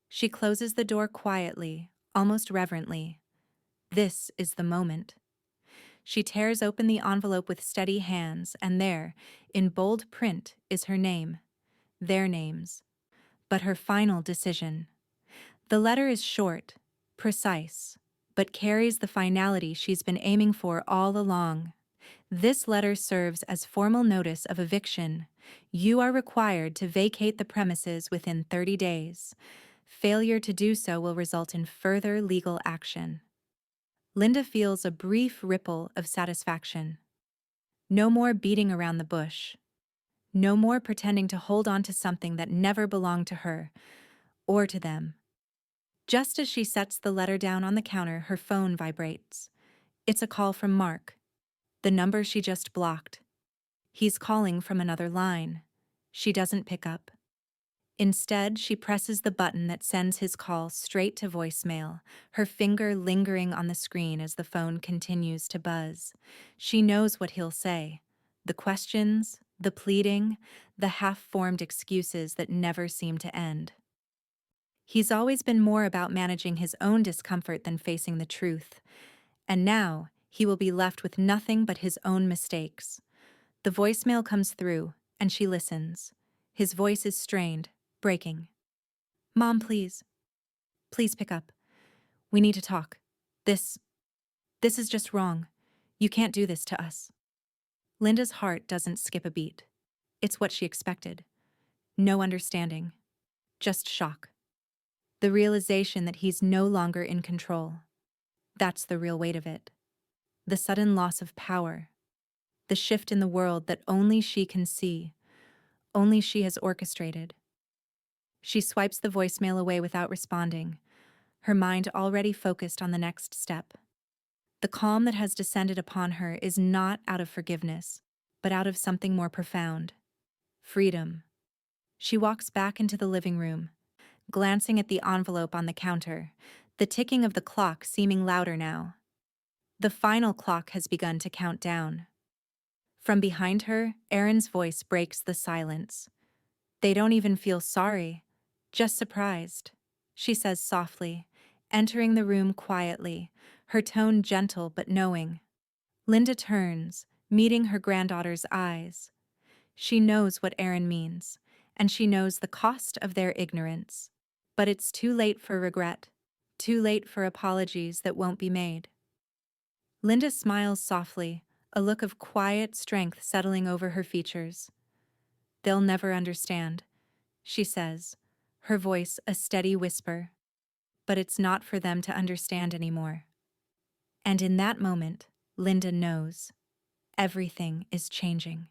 She closes the door quietly, almost reverently. This is the moment. She tears open the envelope with steady hands, and there, in bold print, is her name. Their names. But her final decision. The letter is short, precise, but carries the finality she's been aiming for all along. This letter serves as formal notice of eviction. You are required to vacate the premises within 30 days. Failure to do so will result in further legal action. Linda feels a brief ripple of satisfaction. No more beating around the bush. No more pretending to hold on to something that never belonged to her or to them. Just as she sets the letter down on the counter, her phone vibrates. It's a call from Mark, the number she just blocked. He's calling from another line. She doesn't pick up. Instead, she presses the button that sends his call straight to voicemail, her finger lingering on the screen as the phone continues to buzz. She knows what he'll say. The questions, the pleading, the half-formed excuses that never seem to end. He's always been more about managing his own discomfort than facing the truth. And now, he will be left with nothing but his own mistakes. The voicemail comes through, and she listens. His voice is strained, breaking. Mom, please. Please pick up. We need to talk. This is just wrong. You can't do this to us. Linda's heart doesn't skip a beat. It's what she expected. No understanding. Just shock. The realization that he's no longer in control. That's the real weight of it. The sudden loss of power. The shift in the world that only she can see. Only she has orchestrated. She swipes the voicemail away without responding, her mind already focused on the next step. The calm that has descended upon her is not out of forgiveness, but out of something more profound. Freedom. She walks back into the living room, glancing at the envelope on the counter, the ticking of the clock seeming louder now. The final clock has begun to count down. From behind her, Erin's voice breaks the silence. They don't even feel sorry, just surprised, she says softly, entering the room quietly, her tone gentle but knowing. Linda turns, meeting her granddaughter's eyes. She knows what Erin means, and she knows the cost of their ignorance. But it's too late for regret, too late for apologies that won't be made. Linda smiles softly, a look of quiet strength settling over her features. They'll never understand, she says, her voice a steady whisper. But it's not for them to understand anymore. And in that moment, Linda knows. Everything is changing.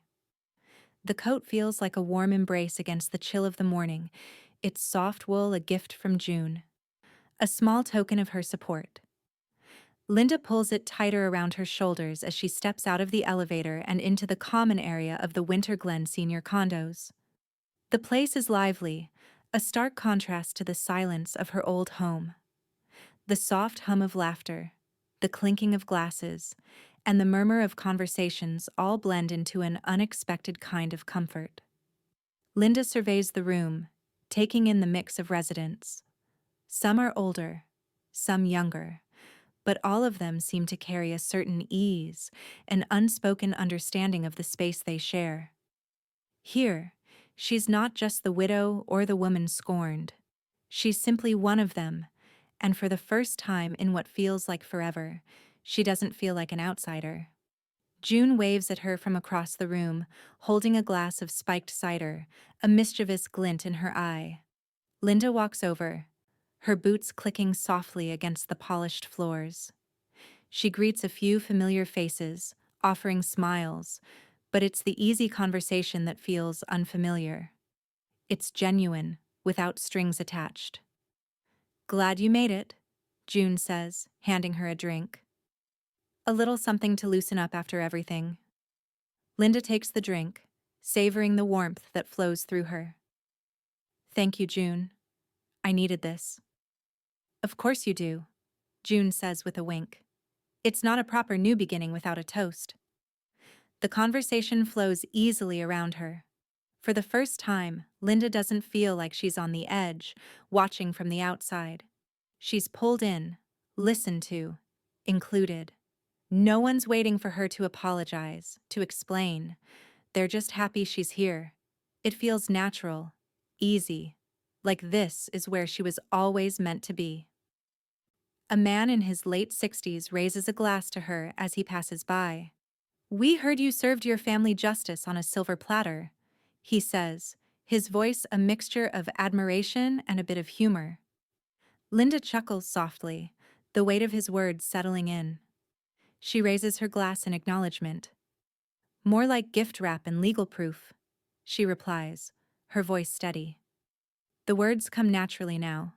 The coat feels like a warm embrace against the chill of the morning, its soft wool a gift from June. A small token of her support. Linda pulls it tighter around her shoulders as she steps out of the elevator and into the common area of the Winter Glen senior condos. The place is lively, a stark contrast to the silence of her old home. The soft hum of laughter, the clinking of glasses, and the murmur of conversations all blend into an unexpected kind of comfort. Linda surveys the room, taking in the mix of residents. Some are older, some younger, but all of them seem to carry a certain ease, an unspoken understanding of the space they share. Here, she's not just the widow or the woman scorned. She's simply one of them, and for the first time in what feels like forever, she doesn't feel like an outsider. June waves at her from across the room, holding a glass of spiked cider, a mischievous glint in her eye. Linda walks over, her boots clicking softly against the polished floors. She greets a few familiar faces, offering smiles, but it's the easy conversation that feels unfamiliar. It's genuine, without strings attached. "Glad you made it," June says, handing her a drink. "A little something to loosen up after everything." Linda takes the drink, savoring the warmth that flows through her. "Thank you, June. I needed this." "Of course you do," June says with a wink. "It's not a proper new beginning without a toast." The conversation flows easily around her. For the first time, Linda doesn't feel like she's on the edge, watching from the outside. She's pulled in, listened to, included. No one's waiting for her to apologize, to explain. They're just happy she's here. It feels natural, easy, like this is where she was always meant to be. A man in his late 60s raises a glass to her as he passes by. "We heard you served your family justice on a silver platter," he says, his voice a mixture of admiration and a bit of humor. Linda chuckles softly, the weight of his words settling in. She raises her glass in acknowledgement. "More like gift wrap and legal proof," she replies, her voice steady. The words come naturally now.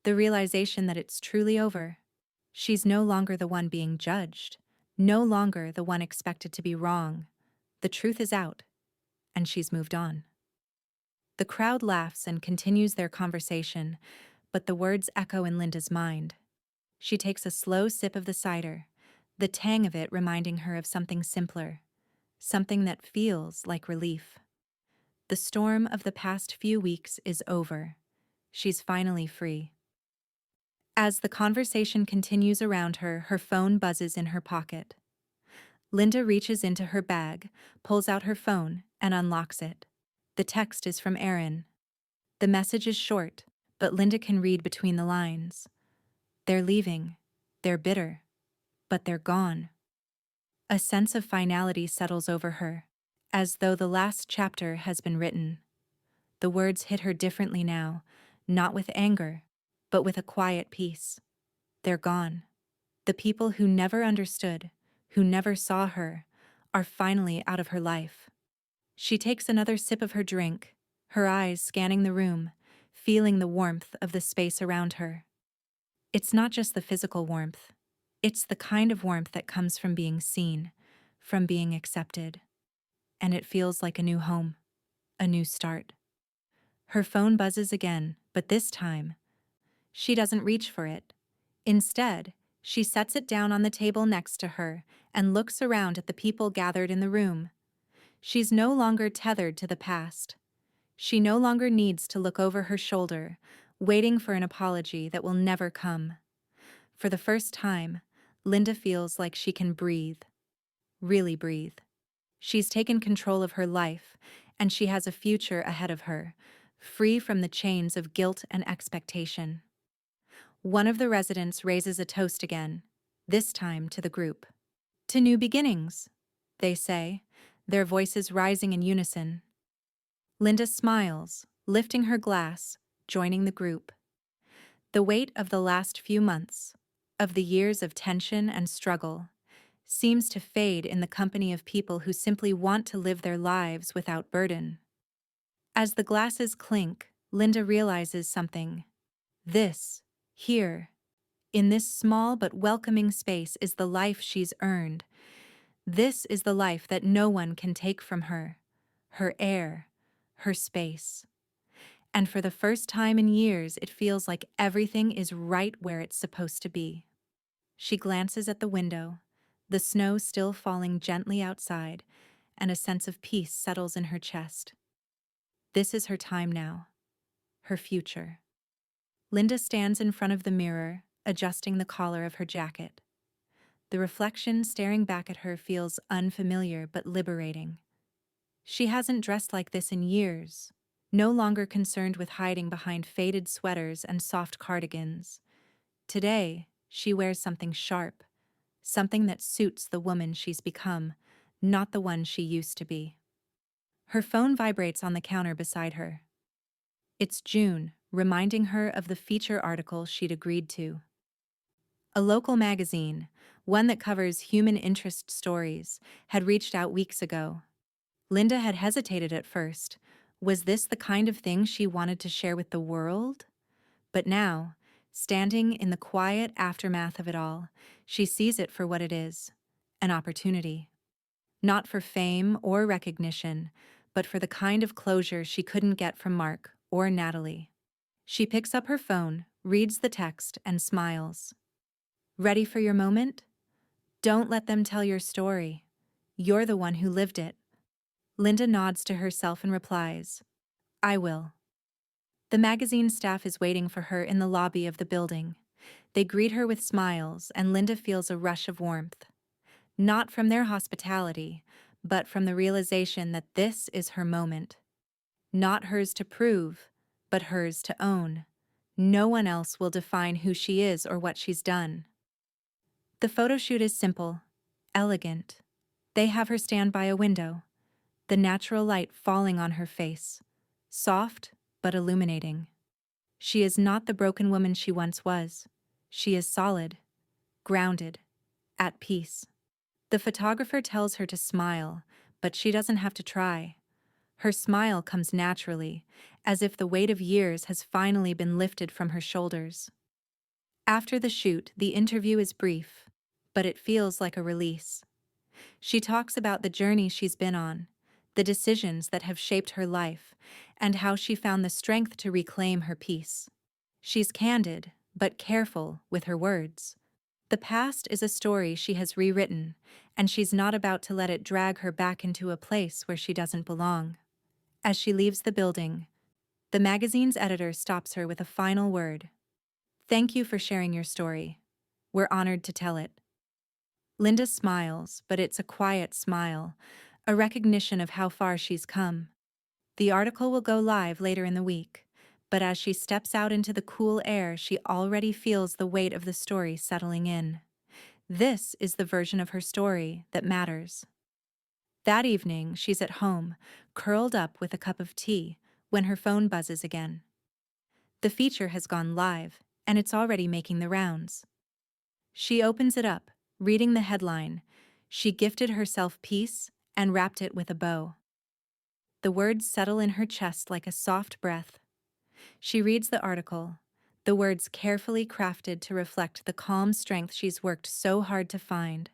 The realization that it's truly over. She's no longer the one being judged, no longer the one expected to be wrong. The truth is out, and she's moved on. The crowd laughs and continues their conversation, but the words echo in Linda's mind. She takes a slow sip of the cider, the tang of it reminding her of something simpler, something that feels like relief. The storm of the past few weeks is over. She's finally free. As the conversation continues around her, her phone buzzes in her pocket. Linda reaches into her bag, pulls out her phone, and unlocks it. The text is from Aaron. The message is short, but Linda can read between the lines. They're leaving. They're bitter. But they're gone. A sense of finality settles over her, as though the last chapter has been written. The words hit her differently now, not with anger, but with a quiet peace. They're gone. The people who never understood, who never saw her, are finally out of her life. She takes another sip of her drink, her eyes scanning the room, feeling the warmth of the space around her. It's not just the physical warmth. It's the kind of warmth that comes from being seen, from being accepted. And it feels like a new home, a new start. Her phone buzzes again, but this time, she doesn't reach for it. Instead, she sets it down on the table next to her and looks around at the people gathered in the room. She's no longer tethered to the past. She no longer needs to look over her shoulder, waiting for an apology that will never come. For the first time, Linda feels like she can breathe. Really breathe. She's taken control of her life, and she has a future ahead of her, free from the chains of guilt and expectation. One of the residents raises a toast again, this time to the group. To new beginnings, they say, their voices rising in unison. Linda smiles, lifting her glass, joining the group. The weight of the last few months, of the years of tension and struggle, seems to fade in the company of people who simply want to live their lives without burden. As the glasses clink, Linda realizes something. This, here, in this small but welcoming space is the life she's earned. This is the life that no one can take from her. Her air, her space. And for the first time in years, it feels like everything is right where it's supposed to be. She glances at the window, the snow still falling gently outside, and a sense of peace settles in her chest. This is her time now, her future. Linda stands in front of the mirror, adjusting the collar of her jacket. The reflection staring back at her feels unfamiliar but liberating. She hasn't dressed like this in years, no longer concerned with hiding behind faded sweaters and soft cardigans. Today, she wears something sharp, something that suits the woman she's become, not the one she used to be. Her phone vibrates on the counter beside her. It's June, reminding her of the feature article she'd agreed to. A local magazine, one that covers human interest stories, had reached out weeks ago. Linda had hesitated at first. Was this the kind of thing she wanted to share with the world? But now, standing in the quiet aftermath of it all, she sees it for what it is, an opportunity. Not for fame or recognition, but for the kind of closure she couldn't get from Mark or Natalie. She picks up her phone, reads the text, and smiles. Ready for your moment? Don't let them tell your story. You're the one who lived it. Linda nods to herself and replies, I will. The magazine staff is waiting for her in the lobby of the building. They greet her with smiles, and Linda feels a rush of warmth. Not from their hospitality, but from the realization that this is her moment. Not hers to prove, but hers to own. No one else will define who she is or what she's done. The photo shoot is simple, elegant. They have her stand by a window, the natural light falling on her face, soft but illuminating. She is not the broken woman she once was. She is solid, grounded, at peace. The photographer tells her to smile, but she doesn't have to try. Her smile comes naturally, as if the weight of years has finally been lifted from her shoulders. After the shoot, the interview is brief, but it feels like a release. She talks about the journey she's been on, the decisions that have shaped her life, and how she found the strength to reclaim her peace. She's candid, but careful with her words. The past is a story she has rewritten, and she's not about to let it drag her back into a place where she doesn't belong. As she leaves the building, the magazine's editor stops her with a final word. "Thank you for sharing your story. We're honored to tell it." Linda smiles, but it's a quiet smile, a recognition of how far she's come. The article will go live later in the week, but as she steps out into the cool air, she already feels the weight of the story settling in. This is the version of her story that matters. That evening, she's at home, curled up with a cup of tea, when her phone buzzes again. The feature has gone live, and it's already making the rounds. She opens it up, reading the headline, "She gifted herself peace and wrapped it with a bow." The words settle in her chest like a soft breath. She reads the article, the words carefully crafted to reflect the calm strength she's worked so hard to find.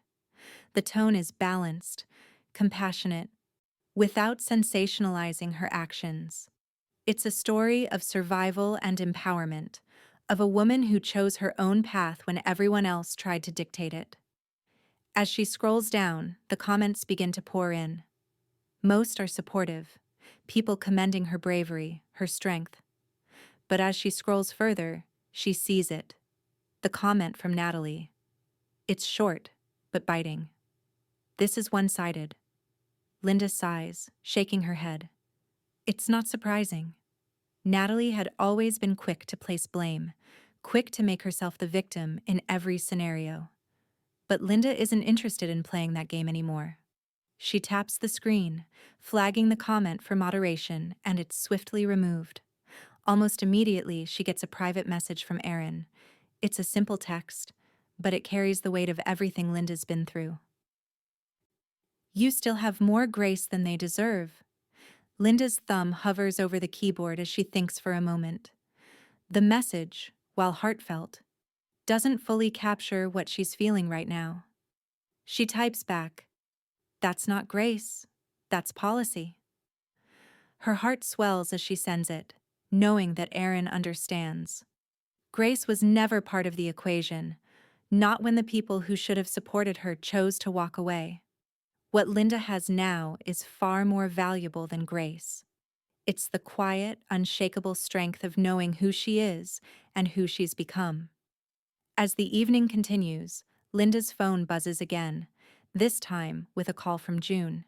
The tone is balanced, compassionate, without sensationalizing her actions. It's a story of survival and empowerment, of a woman who chose her own path when everyone else tried to dictate it. As she scrolls down, the comments begin to pour in. Most are supportive, people commending her bravery, her strength. But as she scrolls further, she sees it. The comment from Natalie. It's short, but biting. "This is one-sided." Linda sighs, shaking her head. It's not surprising. Natalie had always been quick to place blame, quick to make herself the victim in every scenario. But Linda isn't interested in playing that game anymore. She taps the screen, flagging the comment for moderation, and it's swiftly removed. Almost immediately, she gets a private message from Aaron. It's a simple text, but it carries the weight of everything Linda's been through. "You still have more grace than they deserve." Linda's thumb hovers over the keyboard as she thinks for a moment. The message, while heartfelt, doesn't fully capture what she's feeling right now. She types back, "That's not grace, that's policy." Her heart swells as she sends it, knowing that Aaron understands. Grace was never part of the equation, not when the people who should have supported her chose to walk away. What Linda has now is far more valuable than grace. It's the quiet, unshakable strength of knowing who she is and who she's become. As the evening continues, Linda's phone buzzes again, this time with a call from June.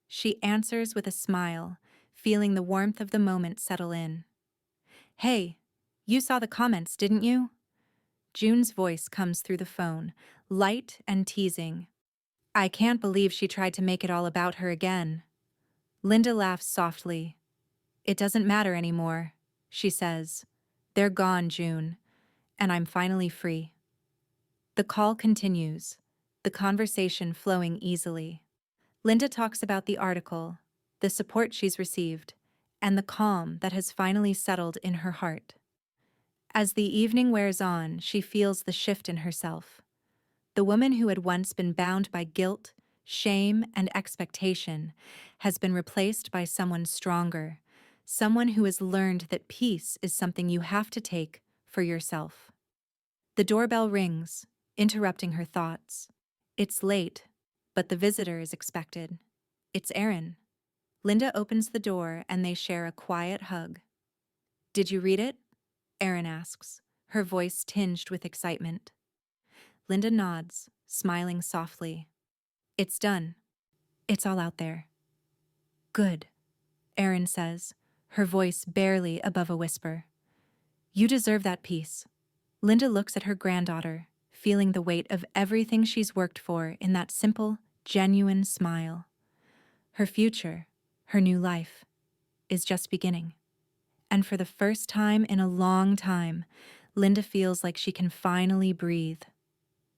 She answers with a smile, feeling the warmth of the moment settle in. "Hey, you saw the comments, didn't you?" June's voice comes through the phone, light and teasing. "I can't believe she tried to make it all about her again." Linda laughs softly. "It doesn't matter anymore," she says. "They're gone, June, and I'm finally free." The call continues, the conversation flowing easily. Linda talks about the article, the support she's received, and the calm that has finally settled in her heart. As the evening wears on, she feels the shift in herself. The woman who had once been bound by guilt, shame, and expectation has been replaced by someone stronger, someone who has learned that peace is something you have to take for yourself. The doorbell rings, interrupting her thoughts. It's late, but the visitor is expected. It's Aaron. Linda opens the door and they share a quiet hug. "Did you read it?" Aaron asks, her voice tinged with excitement. Linda nods, smiling softly. "It's done. It's all out there." "Good," Aaron says, her voice barely above a whisper. "You deserve that peace." Linda looks at her granddaughter, feeling the weight of everything she's worked for in that simple, genuine smile. Her future, her new life, is just beginning. And for the first time in a long time, Linda feels like she can finally breathe.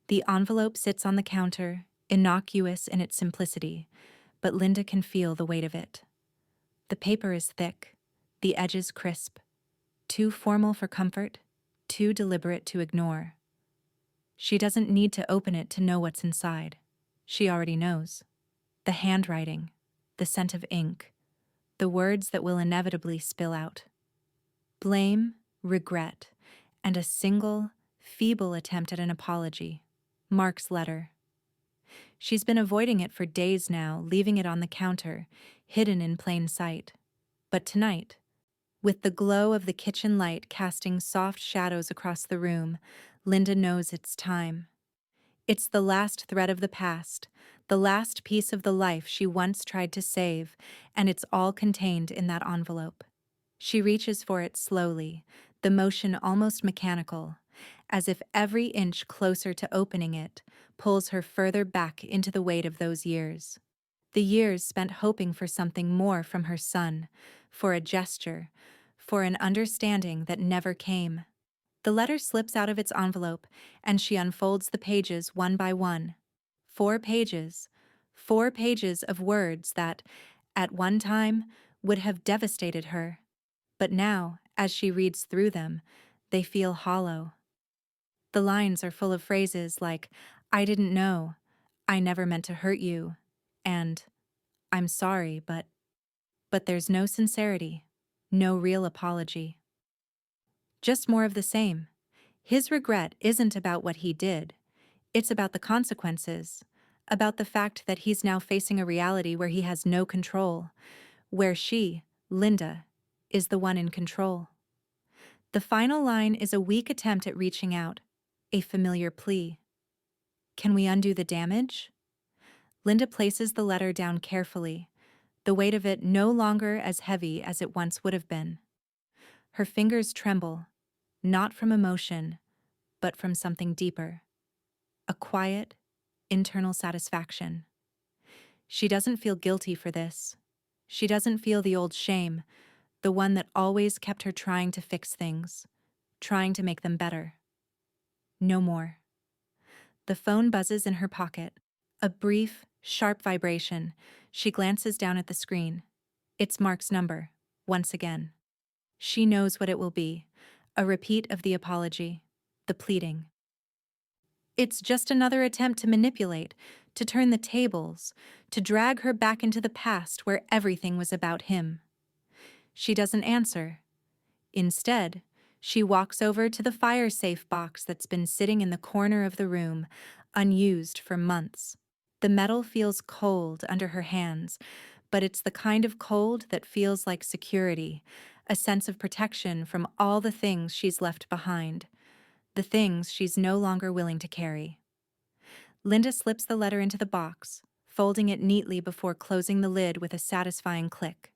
The envelope sits on the counter, innocuous in its simplicity, but Linda can feel the weight of it. The paper is thick, the edges crisp, too formal for comfort, too deliberate to ignore. She doesn't need to open it to know what's inside. She already knows. The handwriting, the scent of ink, the words that will inevitably spill out. Blame, regret, and a single, feeble attempt at an apology. Mark's letter. She's been avoiding it for days now, leaving it on the counter, hidden in plain sight. But tonight, with the glow of the kitchen light casting soft shadows across the room, Linda knows it's time. It's the last thread of the past, the last piece of the life she once tried to save, and it's all contained in that envelope. She reaches for it slowly, the motion almost mechanical, as if every inch closer to opening it pulls her further back into the weight of those years. The years spent hoping for something more from her son, for a gesture, for an understanding that never came. The letter slips out of its envelope, and she unfolds the pages one by one. 4 pages. 4 pages of words that, at one time, would have devastated her. But now, as she reads through them, they feel hollow. The lines are full of phrases like, "I didn't know," "I never meant to hurt you," and "I'm sorry, but there's no sincerity, no real apology. Just more of the same. His regret isn't about what he did. It's about the consequences, about the fact that he's now facing a reality where he has no control, where she, Linda, is the one in control. The final line is a weak attempt at reaching out, a familiar plea. Can we undo the damage? Linda places the letter down carefully, the weight of it no longer as heavy as it once would have been. Her fingers tremble, not from emotion, but from something deeper. A quiet, internal satisfaction. She doesn't feel guilty for this. She doesn't feel the old shame, the one that always kept her trying to fix things, trying to make them better. No more. The phone buzzes in her pocket. A brief, sharp vibration. She glances down at the screen. It's Mark's number, once again. She knows what it will be. A repeat of the apology, the pleading. It's just another attempt to manipulate, to turn the tables, to drag her back into the past where everything was about him. She doesn't answer. Instead, she walks over to the fire-safe box that's been sitting in the corner of the room, unused for months. The metal feels cold under her hands, but it's the kind of cold that feels like security, a sense of protection from all the things she's left behind, the things she's no longer willing to carry. Linda slips the letter into the box, folding it neatly before closing the lid with a satisfying click.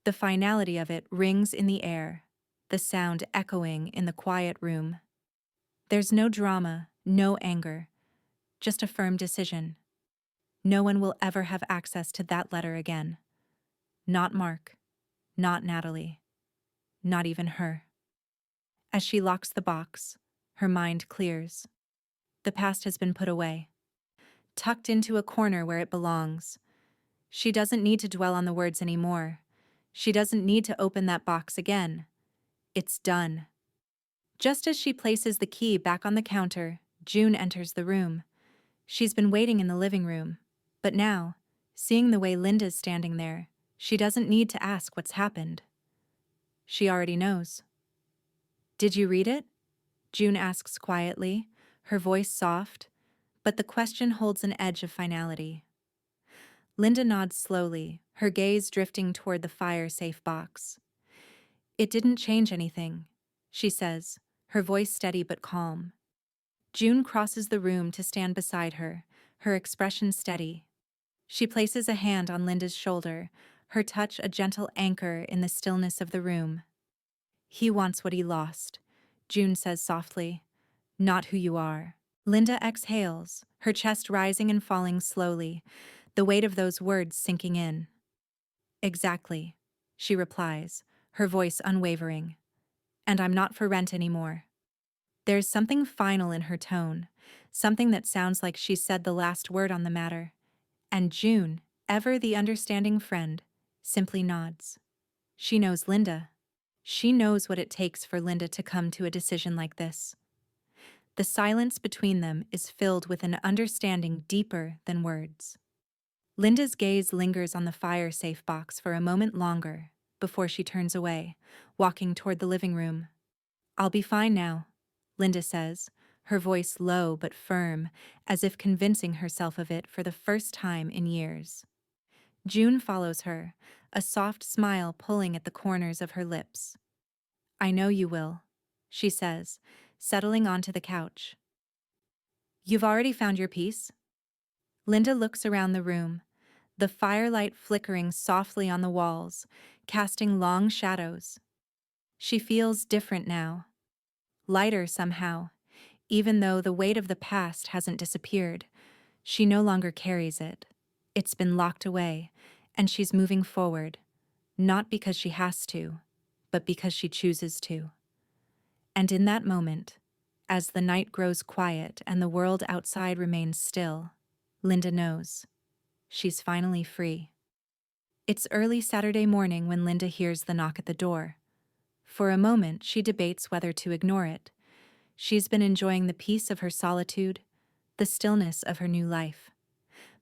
The finality of it rings in the air, the sound echoing in the quiet room. There's no drama, no anger, just a firm decision. No one will ever have access to that letter again. Not Mark, not Natalie, not even her. As she locks the box, her mind clears. The past has been put away, tucked into a corner where it belongs. She doesn't need to dwell on the words anymore. She doesn't need to open that box again. It's done. Just as she places the key back on the counter, June enters the room. She's been waiting in the living room, but now, seeing the way Linda's standing there, she doesn't need to ask what's happened. She already knows. "Did you read it?" June asks quietly, her voice soft, but the question holds an edge of finality. Linda nods slowly, her gaze drifting toward the fire-safe box. "It didn't change anything," she says, her voice steady but calm. June crosses the room to stand beside her, her expression steady. She places a hand on Linda's shoulder, her touch a gentle anchor in the stillness of the room. "He wants what he lost," June says softly, "not who you are." Linda exhales, her chest rising and falling slowly, the weight of those words sinking in. "Exactly," she replies, her voice unwavering. "And I'm not for rent anymore." There's something final in her tone, something that sounds like she said the last word on the matter. And June, ever the understanding friend, simply nods. She knows Linda. She knows what it takes for Linda to come to a decision like this. The silence between them is filled with an understanding deeper than words. Linda's gaze lingers on the fire-safe box for a moment longer before she turns away, walking toward the living room. "I'll be fine now," Linda says, her voice low but firm, as if convincing herself of it for the first time in years. June follows her, a soft smile pulling at the corners of her lips. "I know you will," she says, settling onto the couch. "You've already found your peace?" Linda looks around the room, the firelight flickering softly on the walls, casting long shadows. She feels different now, lighter somehow, even though the weight of the past hasn't disappeared. She no longer carries it. It's been locked away, and she's moving forward, not because she has to, but because she chooses to. And in that moment, as the night grows quiet and the world outside remains still, Linda knows she's finally free. It's early Saturday morning when Linda hears the knock at the door. For a moment, she debates whether to ignore it. She's been enjoying the peace of her solitude, the stillness of her new life.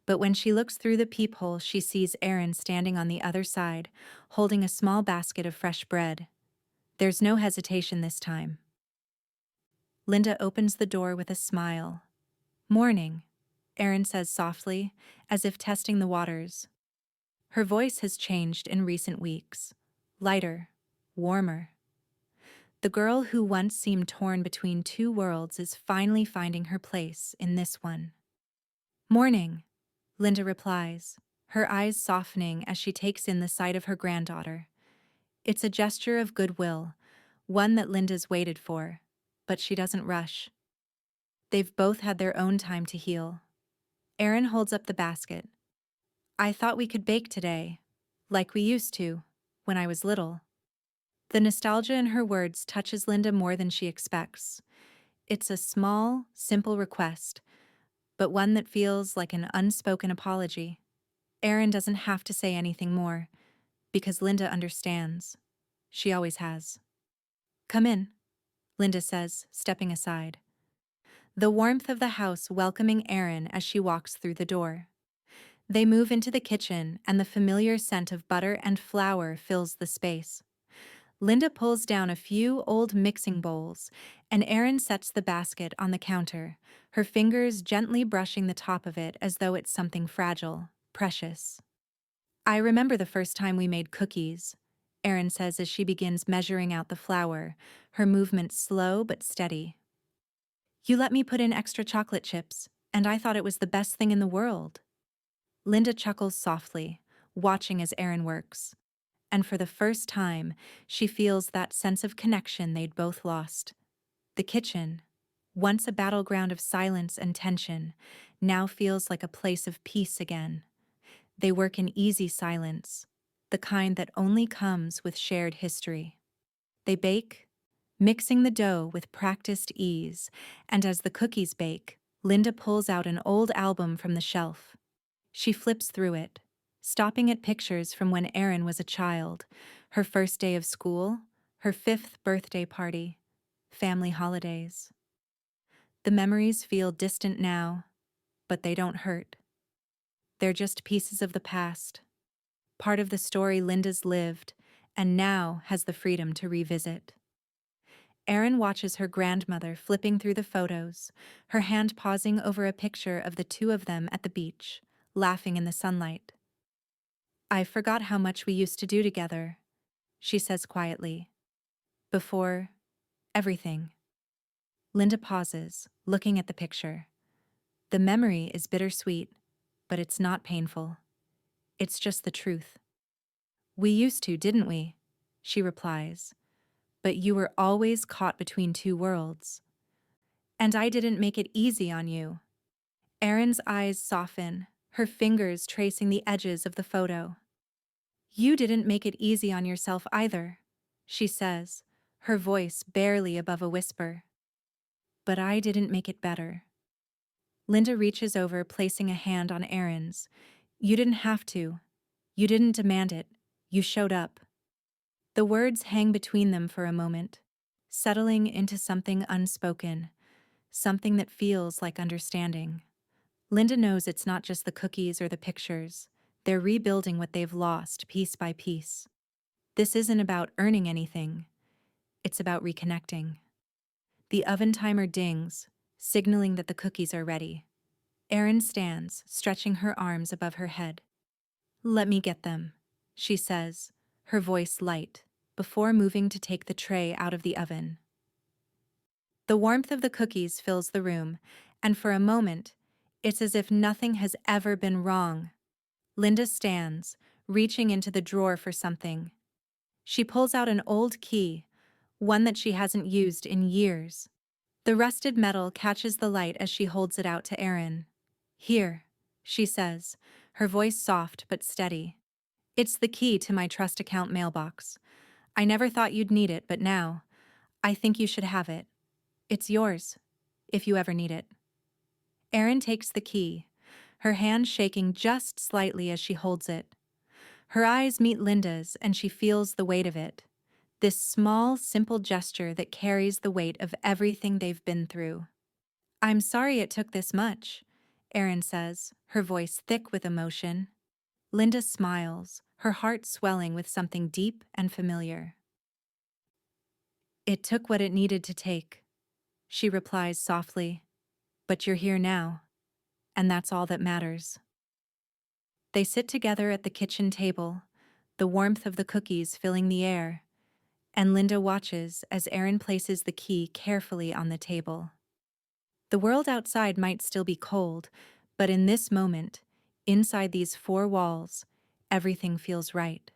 But when she looks through the peephole, she sees Aaron standing on the other side, holding a small basket of fresh bread. There's no hesitation this time. Linda opens the door with a smile. "Morning," Aaron says softly, as if testing the waters. Her voice has changed in recent weeks. Lighter, warmer. The girl who once seemed torn between two worlds is finally finding her place in this one. "Morning," Linda replies, her eyes softening as she takes in the sight of her granddaughter. It's a gesture of goodwill, one that Linda's waited for, but she doesn't rush. They've both had their own time to heal. Aaron holds up the basket. "I thought we could bake today, like we used to, when I was little." The nostalgia in her words touches Linda more than she expects. It's a small, simple request, but one that feels like an unspoken apology. Aaron doesn't have to say anything more, because Linda understands. She always has. "Come in," Linda says, stepping aside. The warmth of the house welcoming Aaron as she walks through the door. They move into the kitchen, and the familiar scent of butter and flour fills the space. Linda pulls down a few old mixing bowls, and Erin sets the basket on the counter, her fingers gently brushing the top of it as though it's something fragile, precious. "I remember the first time we made cookies," Erin says as she begins measuring out the flour, her movements slow but steady. "You let me put in extra chocolate chips, and I thought it was the best thing in the world." Linda chuckles softly, watching as Erin works. And for the first time, she feels that sense of connection they'd both lost. The kitchen, once a battleground of silence and tension, now feels like a place of peace again. They work in easy silence, the kind that only comes with shared history. They bake, mixing the dough with practiced ease, and as the cookies bake, Linda pulls out an old album from the shelf. She flips through it, stopping at pictures from when Erin was a child, her first day of school, her 5th birthday party, family holidays. The memories feel distant now, but they don't hurt. They're just pieces of the past, part of the story Linda's lived, and now has the freedom to revisit. Erin watches her grandmother flipping through the photos, her hand pausing over a picture of the two of them at the beach, laughing in the sunlight. "I forgot how much we used to do together," she says quietly. "Before everything." Linda pauses, looking at the picture. The memory is bittersweet, but it's not painful. It's just the truth. "We used to, didn't we?" she replies. "But you were always caught between two worlds. And I didn't make it easy on you." Erin's eyes soften, her fingers tracing the edges of the photo. "You didn't make it easy on yourself either," she says, her voice barely above a whisper. "But I didn't make it better." Linda reaches over, placing a hand on Erin's. "You didn't have to. You didn't demand it. You showed up. The words hang between them for a moment, settling into something unspoken, something that feels like understanding. Linda knows it's not just the cookies or the pictures. They're rebuilding what they've lost piece by piece. This isn't about earning anything. It's about reconnecting. The oven timer dings, signaling that the cookies are ready. Erin stands, stretching her arms above her head. "Let me get them," she says, her voice light, before moving to take the tray out of the oven. The warmth of the cookies fills the room, and for a moment, it's as if nothing has ever been wrong. Linda stands, reaching into the drawer for something. She pulls out an old key, one that she hasn't used in years. The rusted metal catches the light as she holds it out to Erin. "Here," she says, her voice soft but steady. "It's the key to my trust account mailbox. I never thought you'd need it, but now, I think you should have it. It's yours, if you ever need it." Erin takes the key, her hand shaking just slightly as she holds it. Her eyes meet Linda's and she feels the weight of it. This small, simple gesture that carries the weight of everything they've been through. "I'm sorry it took this much," Erin says, her voice thick with emotion. Linda smiles, her heart swelling with something deep and familiar. "It took what it needed to take," she replies softly. "But you're here now, and that's all that matters." They sit together at the kitchen table, the warmth of the cookies filling the air, and Linda watches as Erin places the key carefully on the table. The world outside might still be cold, but in this moment, inside these four walls, everything feels right.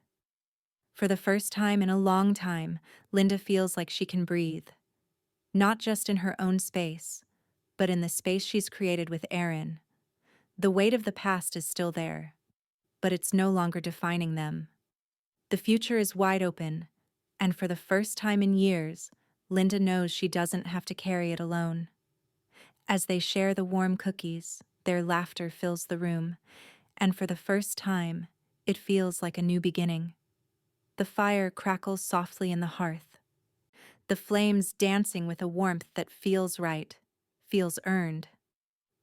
For the first time in a long time, Linda feels like she can breathe. Not just in her own space, but in the space she's created with Erin. The weight of the past is still there, but it's no longer defining them. The future is wide open, and for the first time in years, Linda knows she doesn't have to carry it alone. As they share the warm cookies, their laughter fills the room, and for the first time, it feels like a new beginning. The fire crackles softly in the hearth, the flames dancing with a warmth that feels right, feels earned.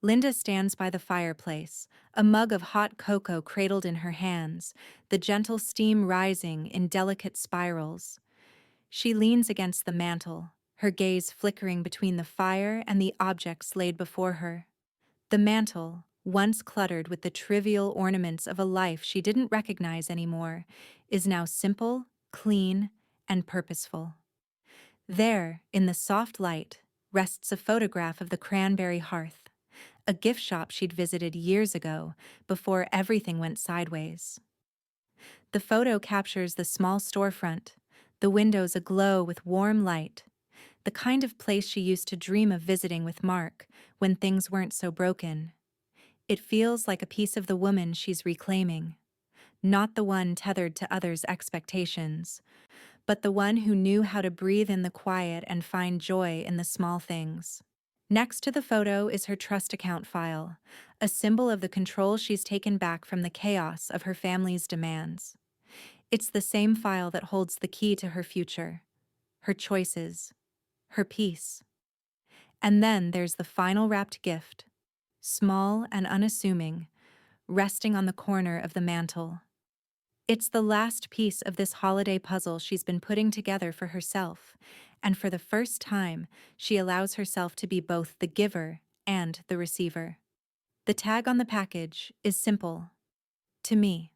Linda stands by the fireplace, a mug of hot cocoa cradled in her hands, the gentle steam rising in delicate spirals. She leans against the mantel, her gaze flickering between the fire and the objects laid before her. The mantel, once cluttered with the trivial ornaments of a life she didn't recognize anymore, is now simple, clean, and purposeful. There, in the soft light, rests a photograph of the cranberry hearth, a gift shop she'd visited years ago, before everything went sideways. The photo captures the small storefront, the windows aglow with warm light, the kind of place she used to dream of visiting with Mark when things weren't so broken. It feels like a piece of the woman she's reclaiming, not the one tethered to others' expectations, but the one who knew how to breathe in the quiet and find joy in the small things. Next to the photo is her trust account file, a symbol of the control she's taken back from the chaos of her family's demands. It's the same file that holds the key to her future, her choices, her peace. And then there's the final wrapped gift, small and unassuming, resting on the corner of the mantel. It's the last piece of this holiday puzzle she's been putting together for herself, and for the first time, she allows herself to be both the giver and the receiver. The tag on the package is simple. "To me."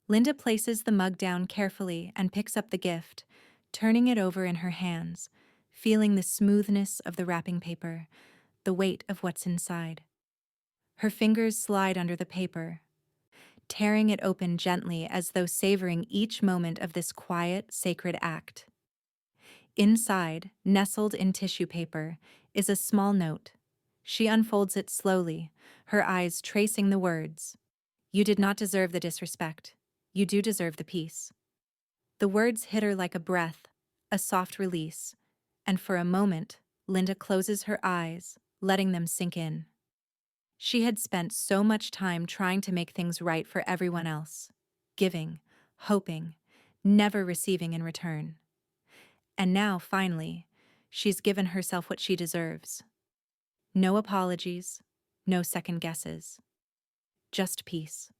Linda places the mug down carefully and picks up the gift, turning it over in her hands, feeling the smoothness of the wrapping paper, the weight of what's inside. Her fingers slide under the paper, tearing it open gently as though savoring each moment of this quiet, sacred act. Inside, nestled in tissue paper, is a small note. She unfolds it slowly, her eyes tracing the words. "You did not deserve the disrespect. You do deserve the peace." The words hit her like a breath, a soft release, and for a moment, Linda closes her eyes, letting them sink in. She had spent so much time trying to make things right for everyone else, giving, hoping, never receiving in return. And now, finally, she's given herself what she deserves. No apologies, no second guesses. Just peace.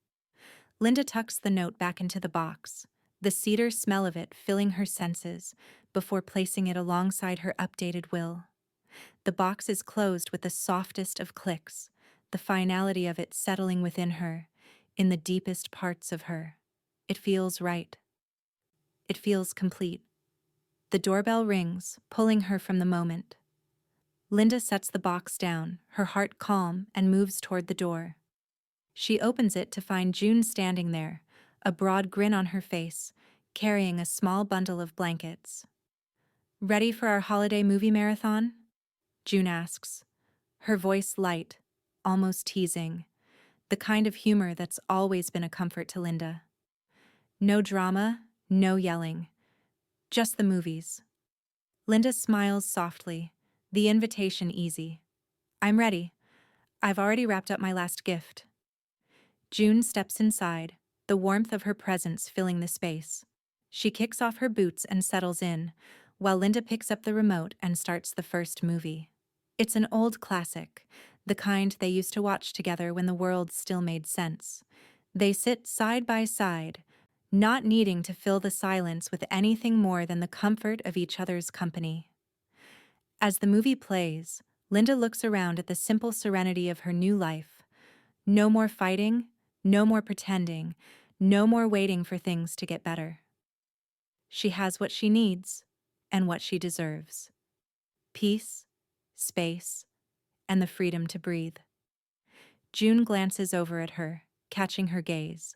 Linda tucks the note back into the box, the cedar smell of it filling her senses, before placing it alongside her updated will. The box is closed with the softest of clicks, the finality of it settling within her, in the deepest parts of her. It feels right. It feels complete. The doorbell rings, pulling her from the moment. Linda sets the box down, her heart calm, and moves toward the door. She opens it to find June standing there, a broad grin on her face, carrying a small bundle of blankets. "Ready for our holiday movie marathon?" June asks, her voice light, almost teasing, the kind of humor that's always been a comfort to Linda. No drama, no yelling, just the movies. Linda smiles softly, the invitation easy. "I'm ready. I've already wrapped up my last gift." June steps inside, the warmth of her presence filling the space. She kicks off her boots and settles in, while Linda picks up the remote and starts the first movie. It's an old classic, the kind they used to watch together when the world still made sense. They sit side by side, not needing to fill the silence with anything more than the comfort of each other's company. As the movie plays, Linda looks around at the simple serenity of her new life. No more fighting, no more pretending, no more waiting for things to get better. She has what she needs and what she deserves: peace, space, and the freedom to breathe. June glances over at her, catching her gaze.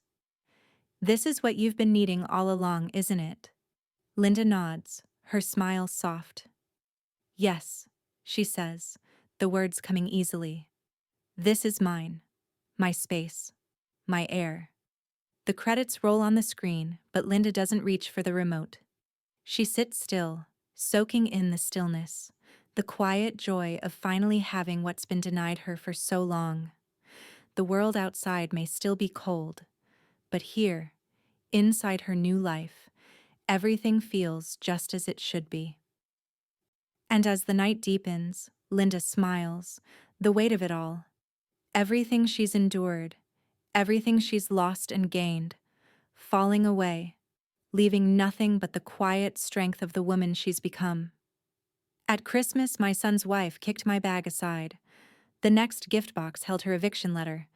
"This is what you've been needing all along, isn't it?" Linda nods, her smile soft. "Yes," she says, the words coming easily. "This is mine, my space, my air." The credits roll on the screen, but Linda doesn't reach for the remote. She sits still, soaking in the stillness, the quiet joy of finally having what's been denied her for so long. The world outside may still be cold, but here, inside her new life, everything feels just as it should be. And as the night deepens, Linda smiles, the weight of it all. Everything she's endured, everything she's lost and gained, falling away, leaving nothing but the quiet strength of the woman she's become. At Christmas, my son's wife kicked my bag aside. The next gift box held her eviction letter.